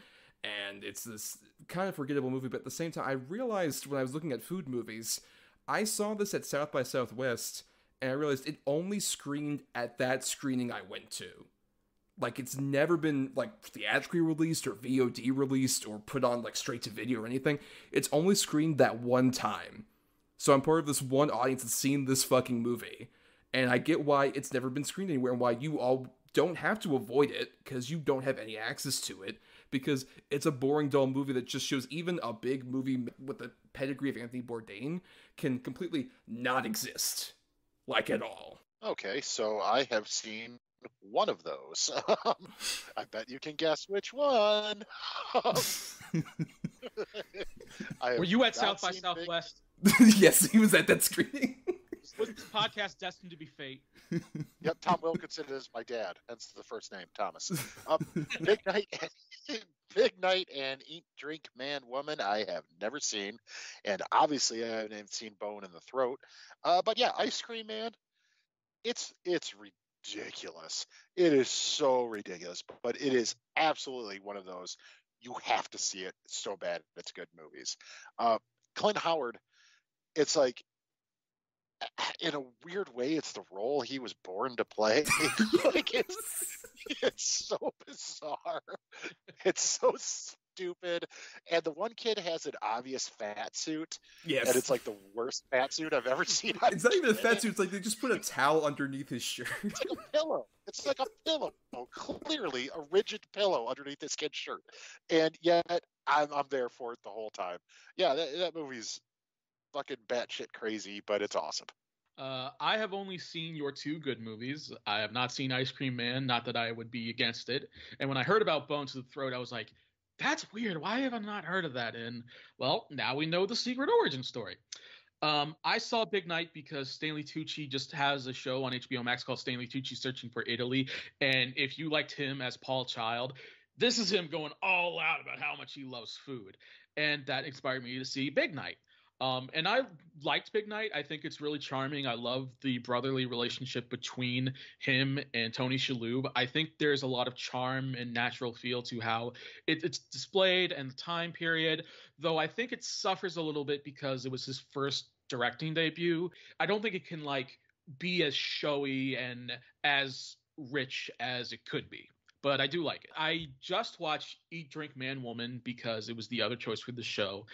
And it's this kind of forgettable movie, but at the same time, I realized when I was looking at food movies, I saw this at South by Southwest, and I realized it only screened at that screening I went to. Like, it's never been, like, theatrically released or VOD released or put on, like, straight to video or anything. It's only screened that one time. So I'm part of this one audience that's seen this fucking movie. And I get why it's never been screened anywhere and why you all don't have to avoid it because you don't have any access to it. Because it's a boring, dull movie that just shows even a big movie with the pedigree of Anthony Bourdain can completely not exist. Like, at all. Okay, so I have seen one of those. I bet you can guess which one. Were you at South by Southwest? Yes, he was at that screening. Was this podcast destined to be fate? Yep, Tom Wilkinson is my dad. Hence the first name, Thomas. Big Night and Eat, Drink, Man, Woman, I have never seen. And obviously I haven't seen Bone in the Throat. But yeah, Ice Cream Man, it's ridiculous. It is so ridiculous, but it is absolutely one of those you have to see it so bad it's good movies. Clint Howard, it's like, in a weird way, it's the role he was born to play. Like, it's so bizarre. It's so stupid. And the one kid has an obvious fat suit. Yes. And it's like the worst fat suit I've ever seen. It's not even a fat suit. It's like they just put a towel underneath his shirt. It's like a pillow. It's like a pillow. Clearly a rigid pillow underneath this kid's shirt. And yet I'm there for it the whole time. Yeah, that movie's fucking batshit crazy, but it's awesome. I have only seen your two good movies. I have not seen Ice Cream Man, not that I would be against it. And when I heard about Bone to the Throat, I was like, that's weird. Why have I not heard of that? And, well, now we know the secret origin story. I saw Big Night because Stanley Tucci just has a show on HBO Max called Stanley Tucci Searching for Italy. And if you liked him as Paul Child, this is him going all out about how much he loves food. And that inspired me to see Big Night. And I liked Big Night. I think it's really charming. I love the brotherly relationship between him and Tony Shalhoub. I think there's a lot of charm and natural feel to how it's displayed and the time period, though I think it suffers a little bit because it was his first directing debut. I don't think it can like be as showy and as rich as it could be. But I do like it. I just watched Eat, Drink, Man, Woman because it was the other choice for the show.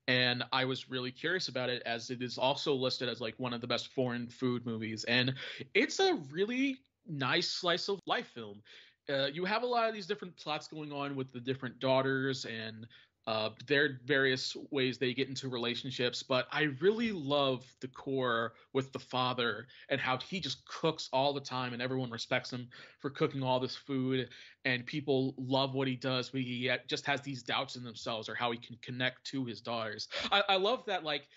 And I was really curious about it as it is also listed as like one of the best foreign food movies. And it's a really nice slice of life film. You have a lot of these different plots going on with the different daughters and their various ways they get into relationships. But I really love the core with the father and how he just cooks all the time and everyone respects him for cooking all this food. And people love what he does, but he just has these doubts in themselves or how he can connect to his daughters. I love that, like,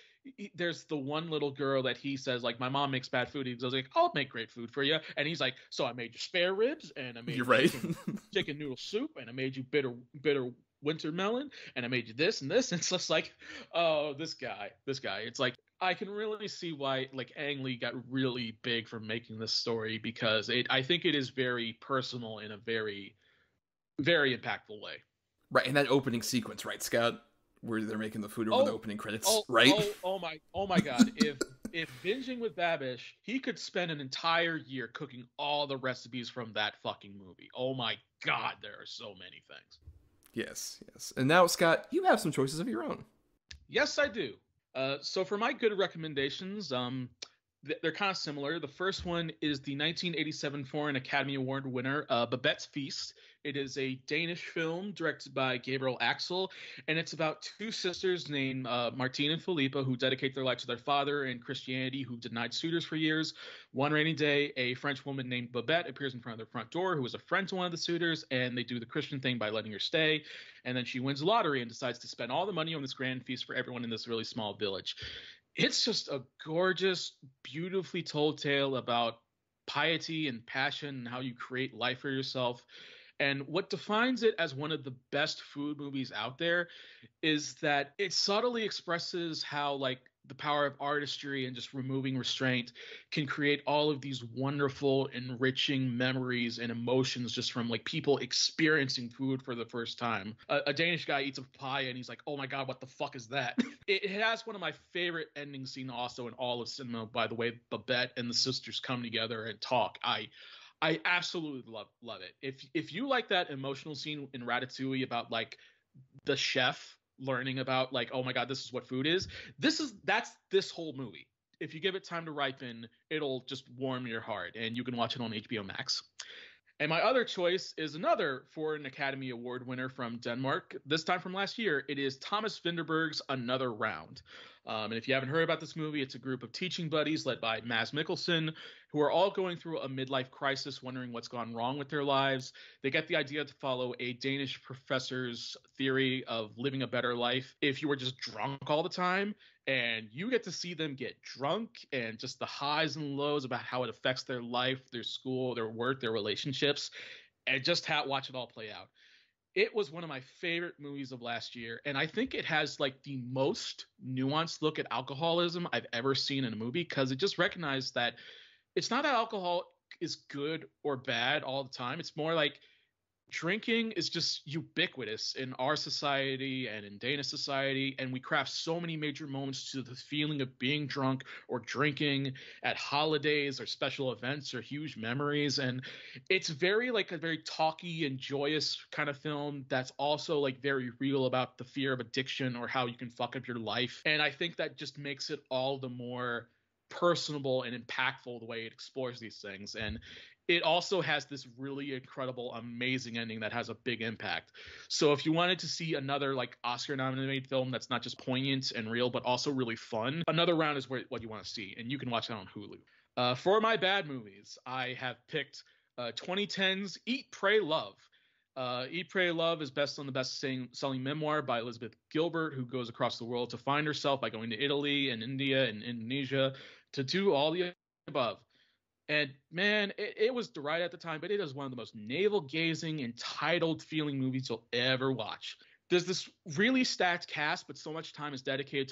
there's the one little girl that he says, like, my mom makes bad food. He goes like, I'll make great food for you. And he's like, so I made you spare ribs and I made you chicken noodle soup and I made you bitter winter melon and I made you this and this. And it's just like, oh, this guy. It's like, I can really see why like Ang Lee got really big for making this story because I think it is very personal in a very, very impactful way. Right, and that opening sequence, right, Scott, where they're making the food over the opening credits, right? Oh my God! if binging with Babish, he could spend an entire year cooking all the recipes from that fucking movie. Oh my God, there are so many things. Yes. And now, Scott, you have some choices of your own. Yes, I do. So for my good recommendations, they're kind of similar. The first one is the 1987 Foreign Academy Award winner, Babette's Feast. It is a Danish film directed by Gabriel Axel, and it's about two sisters named Martine and Philippa who dedicate their life to their father in Christianity, who denied suitors for years. One rainy day, a French woman named Babette appears in front of their front door, who is a friend to one of the suitors, and they do the Christian thing by letting her stay. And then she wins the lottery and decides to spend all the money on this grand feast for everyone in this really small village. It's just a gorgeous, beautifully told tale about piety and passion and how you create life for yourself. And what defines it as one of the best food movies out there is that it subtly expresses how, like, the power of artistry and just removing restraint can create all of these wonderful, enriching memories and emotions just from, like, people experiencing food for the first time. A Danish guy eats a pie and he's like, oh my God, what the fuck is that? It has one of my favorite ending scenes also in all of cinema, by the way Babette and the sisters come together and talk. I absolutely love it. If you like that emotional scene in Ratatouille about, like, the chef learning about, like, oh my God, this is what food is, that's this whole movie. If you give it time to ripen, it'll just warm your heart, and you can watch it on HBO Max. And my other choice is another Foreign Academy Award winner from Denmark, this time from last year. It is Thomas Vinterberg's Another Round. And if you haven't heard about this movie, it's a group of teaching buddies led by Mads Mikkelsen, who are all going through a midlife crisis, wondering what's gone wrong with their lives. They get the idea to follow a Danish professor's theory of living a better life if you were just drunk all the time. And you get to see them get drunk and just the highs and lows about how it affects their life, their school, their work, their relationships, and just watch it all play out. It was one of my favorite movies of last year, and I think it has, like, the most nuanced look at alcoholism I've ever seen in a movie, because it just recognized that it's not that alcohol is good or bad all the time. It's more like drinking is just ubiquitous in our society and in Danish society, and we craft so many major moments to the feeling of being drunk or drinking at holidays or special events or huge memories. And it's very, like, a very talky and joyous kind of film that's also, like, very real about the fear of addiction or how you can fuck up your life. And I think that just makes it all the more personable and impactful the way it explores these things. And it also has this really incredible, amazing ending that has a big impact. So if you wanted to see another, like, Oscar-nominated film that's not just poignant and real, but also really fun, Another Round is what you want to see, and you can watch that on Hulu. For my bad movies, I have picked 2010's Eat, Pray, Love. Eat, Pray, Love is based on the best-selling memoir by Elizabeth Gilbert, who goes across the world to find herself by going to Italy and India and Indonesia to do all the above. And man, it was right at the time, but it is one of the most navel-gazing, entitled feeling movies you'll ever watch. There's this really stacked cast, but so much time is dedicated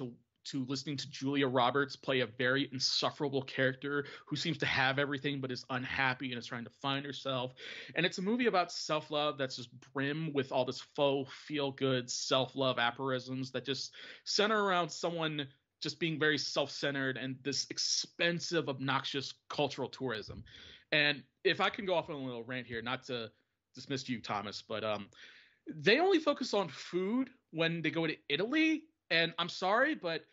to listening to Julia Roberts play a very insufferable character who seems to have everything but is unhappy and is trying to find herself. And it's a movie about self-love that's just brim with all this faux feel-good self-love aphorisms that just center around someone just being very self-centered and this expensive, obnoxious cultural tourism. And if I can go off on a little rant here, not to dismiss you, Thomas, but they only focus on food when they go to Italy. And I'm sorry, but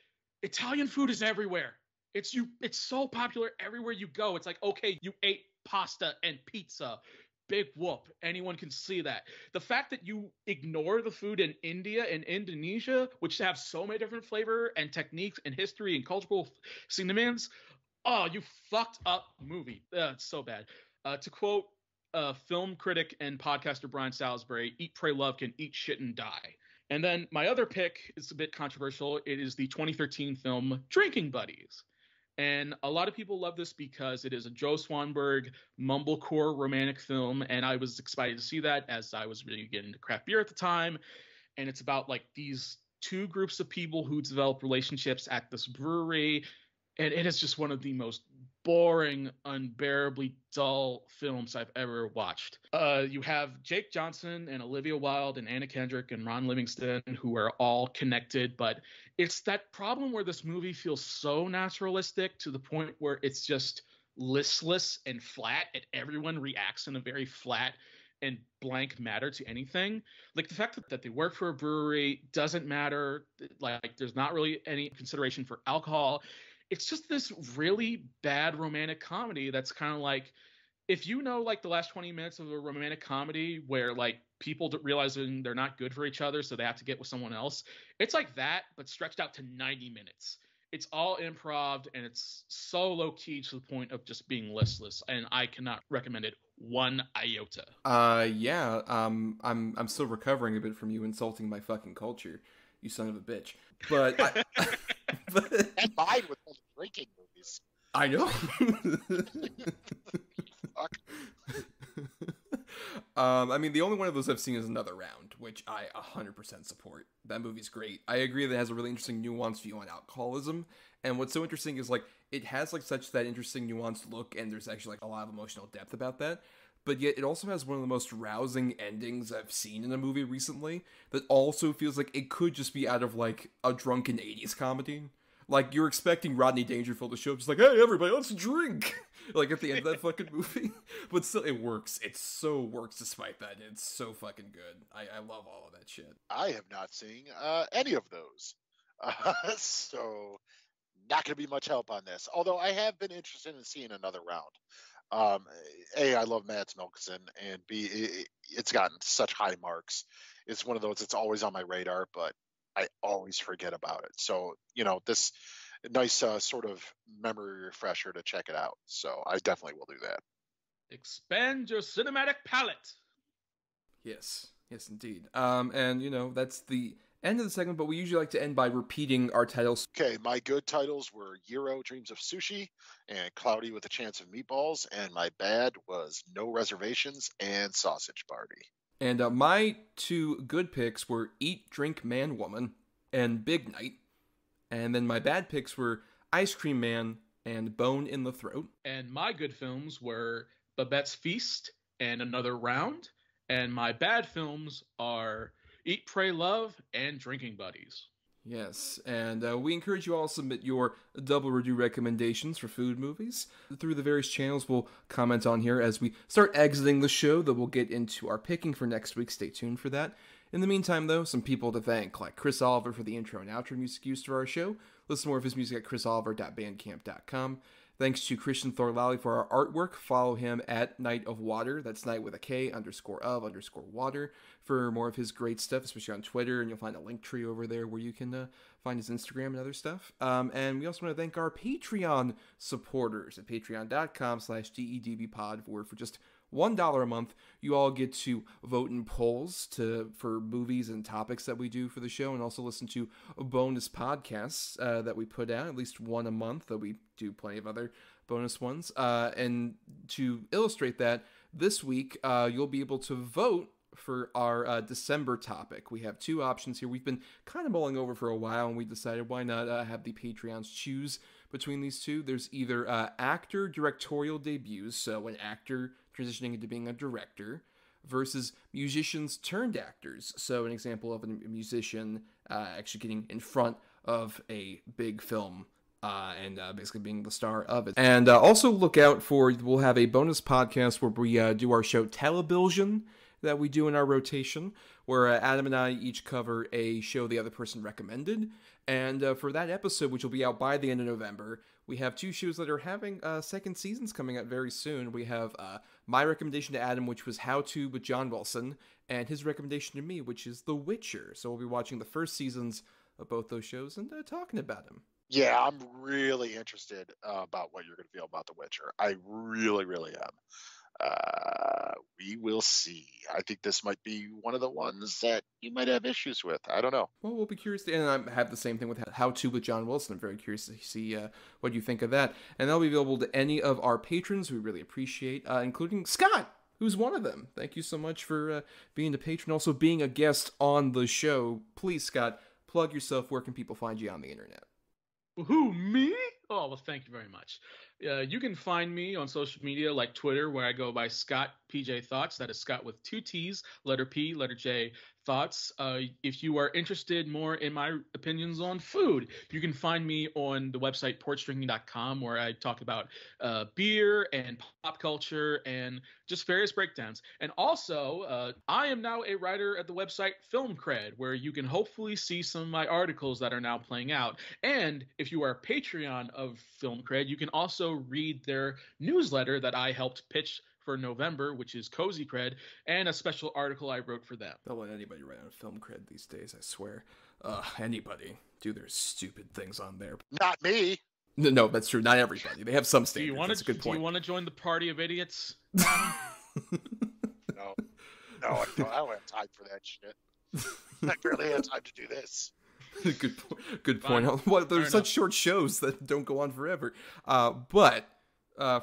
Italian food is everywhere. It's so popular everywhere you go. It's like, okay, you ate pasta and pizza. Big whoop. Anyone can see that. The fact that you ignore the food in India and Indonesia, which have so many different flavor and techniques and history and cultural significance, oh, you fucked up movie. It's so bad. To quote film critic and podcaster Brian Salisbury, Eat, Pray, Love can eat shit and die. And then my other pick is a bit controversial. It is the 2013 film Drinking Buddies. And a lot of people love this because it is a Joe Swanberg mumblecore romantic film. And I was excited to see that as I was really getting into craft beer at the time. And it's about, like, these two groups of people who develop relationships at this brewery. And it is just one of the most boring, unbearably dull films I've ever watched. You have Jake Johnson and Olivia Wilde and Anna Kendrick and Ron Livingston, who are all connected, but it's that problem where this movie feels so naturalistic to the point where it's just listless and flat, and everyone reacts in a very flat and blank matter to anything. Like the fact that they work for a brewery doesn't matter. Like there's not really any consideration for alcohol. It's just this really bad romantic comedy that's kind of like, if you know like the last 20 minutes of a romantic comedy where like people realizing they're not good for each other, so they have to get with someone else, it's like that, but stretched out to 90 minutes. It's all improv, and it's so low key to the point of just being listless, and I cannot recommend it one iota. Yeah. I'm still recovering a bit from you insulting my fucking culture, you son of a bitch. But and mine with all the drinking movies. I know. Fuck. I mean, the only one of those I've seen is Another Round, which I 100% support. That movie's great. I agree that it has a really interesting nuanced view on alcoholism, and what's so interesting is, like, it has, like, such that interesting nuanced look, and there's actually, like, a lot of emotional depth about that, but yet it also has one of the most rousing endings I've seen in a movie recently that also feels like it could just be out of, like, a drunken 80s comedy. Like, you're expecting Rodney Dangerfield to show up just like, hey, everybody, let's drink! Like, at the end of that fucking movie. But still, it works. It so works despite that, and it's so fucking good. I love all of that shit. I have not seen any of those. So, not going to be much help on this. Although, I have been interested in seeing Another Round. A, I love Mads Mikkelsen, and B, it's gotten such high marks. It's one of those, it's always on my radar, but I always forget about it. So, this nice sort of memory refresher to check it out. So I definitely will do that. Expand your cinematic palette. Yes, indeed. And, that's the end of the segment, but we usually like to end by repeating our titles. Okay, my good titles were Gyro, Dreams of Sushi, and Cloudy with a Chance of Meatballs, and my bad was No Reservations and Sausage Party. And my two good picks were Eat, Drink, Man, Woman, and Big Night. And then my bad picks were Ice Cream Man and Bone in the Throat. And my good films were Babette's Feast and Another Round. And my bad films are Eat, Pray, Love and Drinking Buddies. Yes, and we encourage you all to submit your double review recommendations for food movies through the various channels we'll comment on here as we start exiting the show, that we'll get into our picking for next week. Stay tuned for that. In the meantime, though, some people to thank, like Chris Oliver for the intro and outro music used for our show. Listen to more of his music at chrisoliver.bandcamp.com. Thanks to Christian Thorlally for our artwork. Follow him at Night of Water. That's night with a K _of_water for more of his great stuff, especially on Twitter. And you'll find a link tree over there where you can find his Instagram and other stuff. And we also want to thank our Patreon supporters at patreon.com/DEDBpod, where for just $1 a month, you all get to vote in polls for movies and topics that we do for the show, and also listen to bonus podcasts that we put out, at least one a month, though we do plenty of other bonus ones. And to illustrate that, this week, you'll be able to vote for our December topic. We have two options here. We've been kind of mulling over for a while, and we decided why not have the Patreons choose between these two. There's either actor directorial debuts, so an actor transitioning into being a director, versus musicians turned actors, so an example of a musician actually getting in front of a big film and basically being the star of it. And also look out for, we'll have a bonus podcast where we do our show Telebilsion that we do in our rotation, where Adam and I each cover a show the other person recommended. And for that episode, which will be out by the end of November, we have two shows that are having second seasons coming out very soon. We have my recommendation to Adam, which was How To with John Wilson, and his recommendation to me, which is The Witcher. So we'll be watching the first seasons of both those shows and talking about them. Yeah, I'm really interested about what you're going to feel about The Witcher. I really, really am. We will see. I think this might be one of the ones that you might have issues with. I don't know. Well, we'll be curious to, and I have the same thing with How To with John Wilson. I'm very curious to see what you think of that. And that'll be available to any of our patrons we really appreciate, including Scott, who's one of them. Thank you so much for being a patron, also being a guest on the show. Please, Scott, plug yourself. Where can people find you on the internet? Who, me? Oh, well, thank you very much. You can find me on social media like Twitter, where I go by Scott PJ Thoughts. That is Scott with two T's, letter P, letter J, thoughts. If you are interested more in my opinions on food, you can find me on the website porchdrinking.com, where I talk about beer and pop culture and just various breakdowns. And also, I am now a writer at the website Film Cred, where you can hopefully see some of my articles that are now playing out. And if you are a Patreon of Film Cred, you can also read their newsletter that I helped pitch for November, which is Cozy Cred, and a special article I wrote for them. Don't let anybody write on Film Cred these days, I swear. Anybody do their stupid things on there. Not me. No, that's true. Not everybody. They have some standards. That's a good point. Do you want to join the party of idiots? No, I don't have time for that shit. I barely have time to do this. Good point. Well, there's such short shows that don't go on forever. But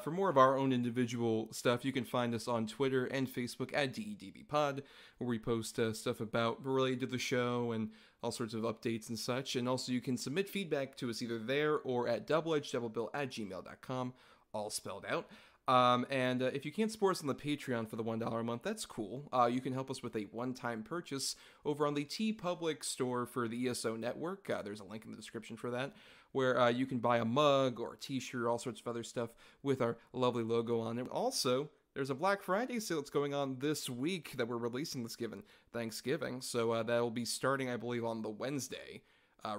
for more of our own individual stuff, you can find us on Twitter and Facebook at DEDBpod, where we post stuff related to the show and all sorts of updates and such. And also you can submit feedback to us either there or at doubleedgedoublebill@gmail.com, all spelled out. And if you can't support us on the Patreon for the $1 a month, that's cool. You can help us with a one-time purchase over on the TeePublic store for the ESO network. There's a link in the description for that, where you can buy a mug or a t-shirt, all sorts of other stuff with our lovely logo on it. Also, there's a Black Friday sale that's going on this week that we're releasing this given Thanksgiving. So that'll be starting, I believe, on the Wednesday.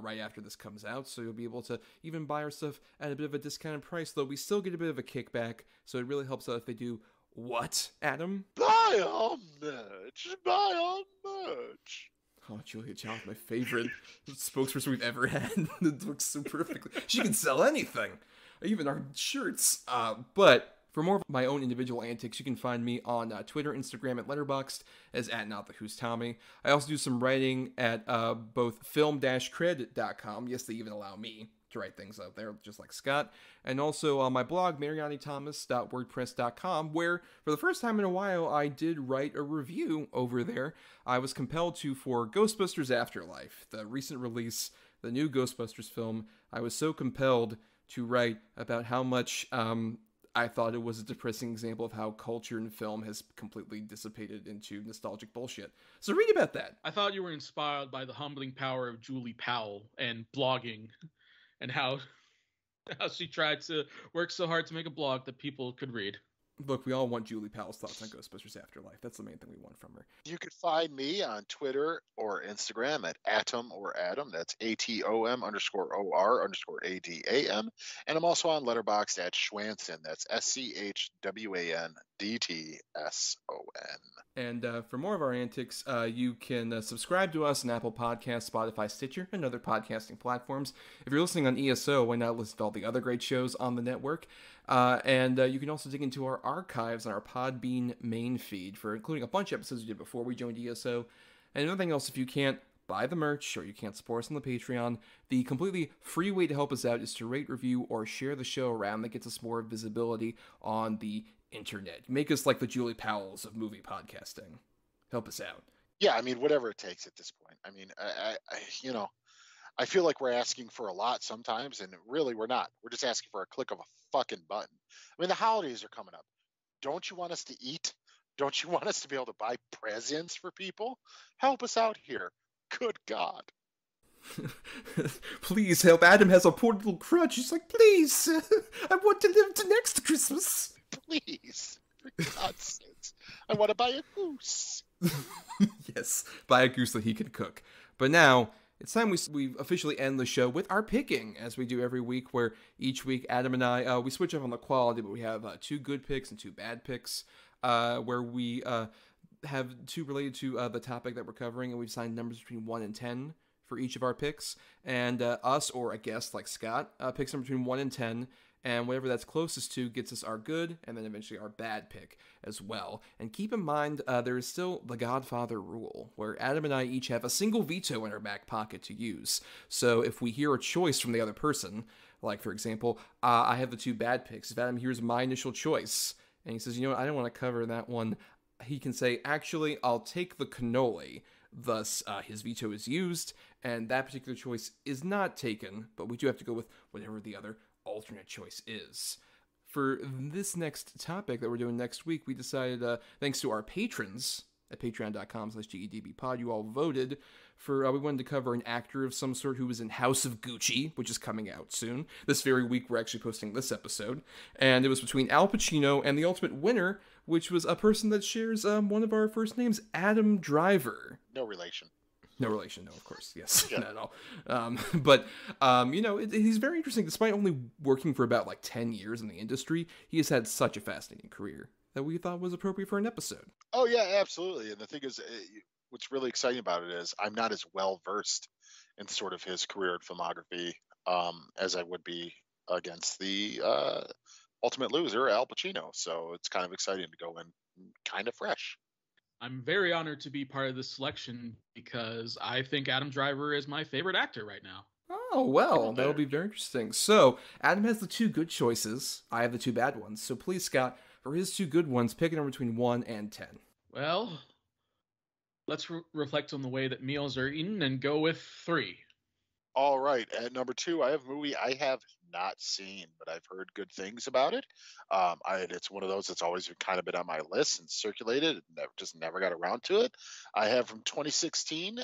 Right after this comes out, so you'll be able to even buy our stuff at a bit of a discounted price, though we still get a bit of a kickback, so it really helps out if they do what, Adam? Buy our merch! Buy our merch! Oh, Julia Child's my favorite spokesperson we've ever had. It works so perfectly. She can sell anything, even our shirts. But for more of my own individual antics, you can find me on Twitter, Instagram, and Letterboxd as @NotTheWho'sTommy. I also do some writing at both film-cred.com. Yes, they even allow me to write things out there, just like Scott. And also on my blog, marianithomas.wordpress.com, where for the first time in a while, I did write a review over there. I was compelled to for Ghostbusters Afterlife, the recent release, the new Ghostbusters film. I was so compelled to write about how much I thought it was a depressing example of how culture and film has completely dissipated into nostalgic bullshit. So read about that. I thought you were inspired by the humbling power of Julie Powell and blogging, and how she tried to work so hard to make a blog that people could read. Look, we all want Julie Powell's thoughts on Ghostbusters Afterlife. That's the main thing we want from her. You can find me on Twitter or Instagram at Atom or Adam. That's ATOM_OR_ADAM. And I'm also on Letterboxd at Schwanson. That's SCHWANDTSON. And for more of our antics, you can subscribe to us on Apple Podcasts, Spotify, Stitcher, and other podcasting platforms. If you're listening on ESO, why not listen to all the other great shows on the network? And you can also dig into our archives on our Podbean main feed, for including a bunch of episodes we did before we joined ESO. And anything else, if you can't buy the merch or you can't support us on the Patreon, the completely free way to help us out is to rate, review, or share the show around. That gets us more visibility on the internet. Make us like the Julie Powells of movie podcasting. Help us out. Yeah, I mean, whatever it takes at this point. I mean, I feel like we're asking for a lot sometimes, and really we're not. We're just asking for a click of a fucking button. I mean, the holidays are coming up. Don't you want us to eat? Don't you want us to be able to buy presents for people? Help us out here. Good God. Please help. Adam has a poor little crutch. He's like, please, I want to live to next Christmas. Please, for God's sakes, I want to buy a goose. Yes, buy a goose that he can cook. But now, it's time we officially end the show with our picking, as we do every week, where each week Adam and I, we switch up on the quality, but we have 2 good picks and 2 bad picks, where we have 2 related to the topic that we're covering, and we've assigned numbers between 1 and 10 for each of our picks, and us or a guest like Scott picks them between 1 and 10, and whatever that's closest to gets us our good, and then eventually our bad pick as well. And keep in mind, there is still the Godfather rule, where Adam and I each have a single veto in our back pocket to use. So if we hear a choice from the other person, like, for example, I have the 2 bad picks. If Adam hears my initial choice, and he says, you know what, I don't want to cover that one, he can say, actually, I'll take the cannoli. Thus, his veto is used, and that particular choice is not taken, but we do have to go with whatever the other alternate choice is. For this next topic that we're doing next week, we decided, thanks to our patrons at patreon.com/GEDBpod. You all voted for, we wanted to cover an actor of some sort who was in House of Gucci, which is coming out soon. This very week, we're actually posting this episode. And it was between Al Pacino and the ultimate winner, which was a person that shares one of our first names, Adam Driver. No relation. No relation, no, of course. Yes, yeah. Not at all. But, he's very interesting. Despite only working for about 10 years in the industry, he has had such a fascinating career that we thought was appropriate for an episode. Oh, yeah, absolutely. And the thing is, what's really exciting about it is I'm not as well versed in sort of his career and filmography as I would be against the ultimate loser, Al Pacino. So it's kind of exciting to go in kind of fresh. I'm very honored to be part of this selection because I think Adam Driver is my favorite actor right now. Oh, well, that'll be very interesting. So, Adam has the 2 good choices. I have the 2 bad ones. So please, Scott, for his 2 good ones, pick a number between 1 and 10. Well, let's reflect on the way that meals are eaten and go with 3. All right. At number 2, I have a movie I have not seen, but I've heard good things about it. It's one of those that's always kind of been on my list and circulated and just never got around to it. I have from 2016.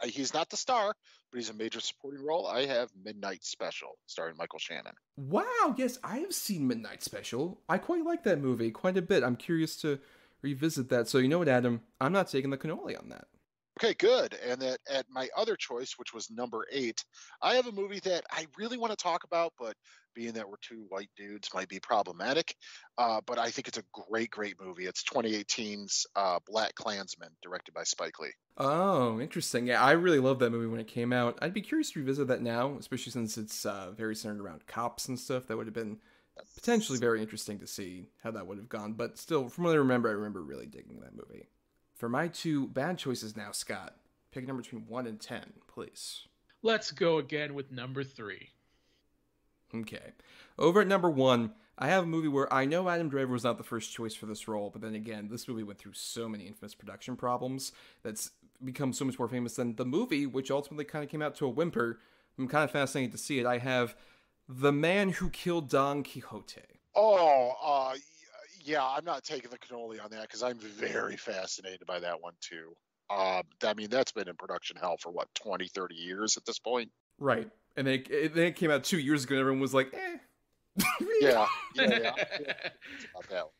He's not the star, but he's a major supporting role. I have Midnight Special, starring Michael Shannon. Wow, yes, I have seen Midnight Special. I quite like that movie quite a bit. I'm curious to revisit that. So you know what, Adam? I'm not taking the cannoli on that. Okay, good. And at my other choice, which was number 8, I have a movie that I really want to talk about, but being that we're 2 white dudes might be problematic. But I think it's a great, great movie. It's 2018's Black Klansman, directed by Spike Lee. Oh, interesting. Yeah, I really loved that movie when it came out. I'd be curious to revisit that now, especially since it's very centered around cops and stuff. That would have been potentially very interesting to see how that would have gone. But still, from what I remember really digging that movie. For my 2 bad choices now, Scott, pick a number between 1 and 10, please. Let's go again with number 3. Okay. Over at number 1, I have a movie where I know Adam Driver was not the first choice for this role, but then again, this movie went through so many infamous production problems that's become so much more famous than the movie, which ultimately kind of came out to a whimper. I'm kind of fascinated to see it. I have The Man Who Killed Don Quixote. Yeah, I'm not taking the cannoli on that because I'm very fascinated by that one too. That's been in production hell for 20, 30 years at this point. Right. And then it came out 2 years ago and everyone was like, eh. Yeah. It's about that one.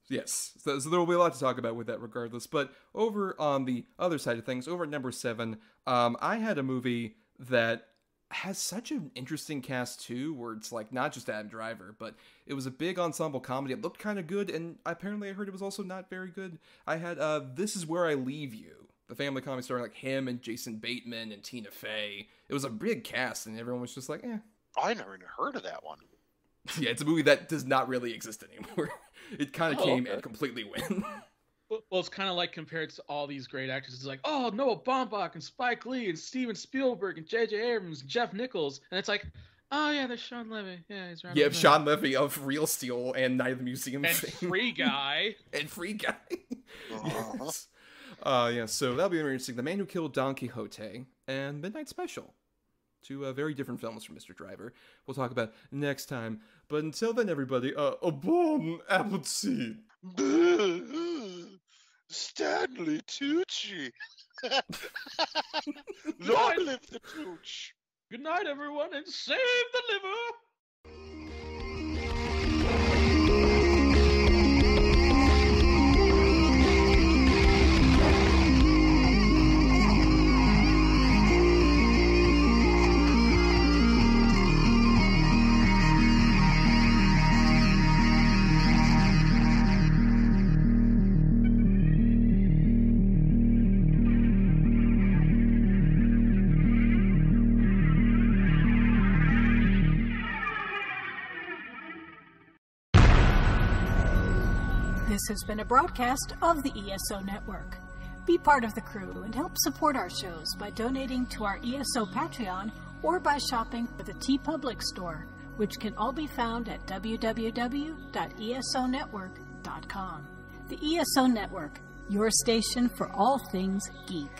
Yes. So there will be a lot to talk about with that regardless. But over on the other side of things, over at number 7, I had a movie that has such an interesting cast too, where it's not just Adam Driver, but it was a big ensemble comedy. It looked kind of good, and apparently I heard it was also not very good. I had This Is Where I Leave You, the family comedy starring him and Jason Bateman and Tina Fey. It was a big cast, and everyone was just like, eh. I never even heard of that one. Yeah, it's a movie that does not really exist anymore. It kind of came and completely went. Well, it's kind of like compared to all these great actors. It's like, oh, Noah Baumbach and Spike Lee and Steven Spielberg and J.J. Abrams and Jeff Nichols. And it's like, oh, yeah, there's Sean Levy. Yeah, he's right. Yeah, Sean Levy of Real Steel and Night of the Museum. And Free Guy. And Free Guy. Yes. Yeah, so that'll be very interesting. The Man Who Killed Don Quixote and Midnight Special. 2 very different films from Mr. Driver. We'll talk about next time. But until then, everybody, bon appetit. Stanley Tucci. Long live the Tooch. Good night, everyone, and save the liver. This has been a broadcast of the ESO Network. Be part of the crew and help support our shows by donating to our ESO Patreon or by shopping at the TeePublic store, which can all be found at www.esonetwork.com. The ESO Network, your station for all things geek.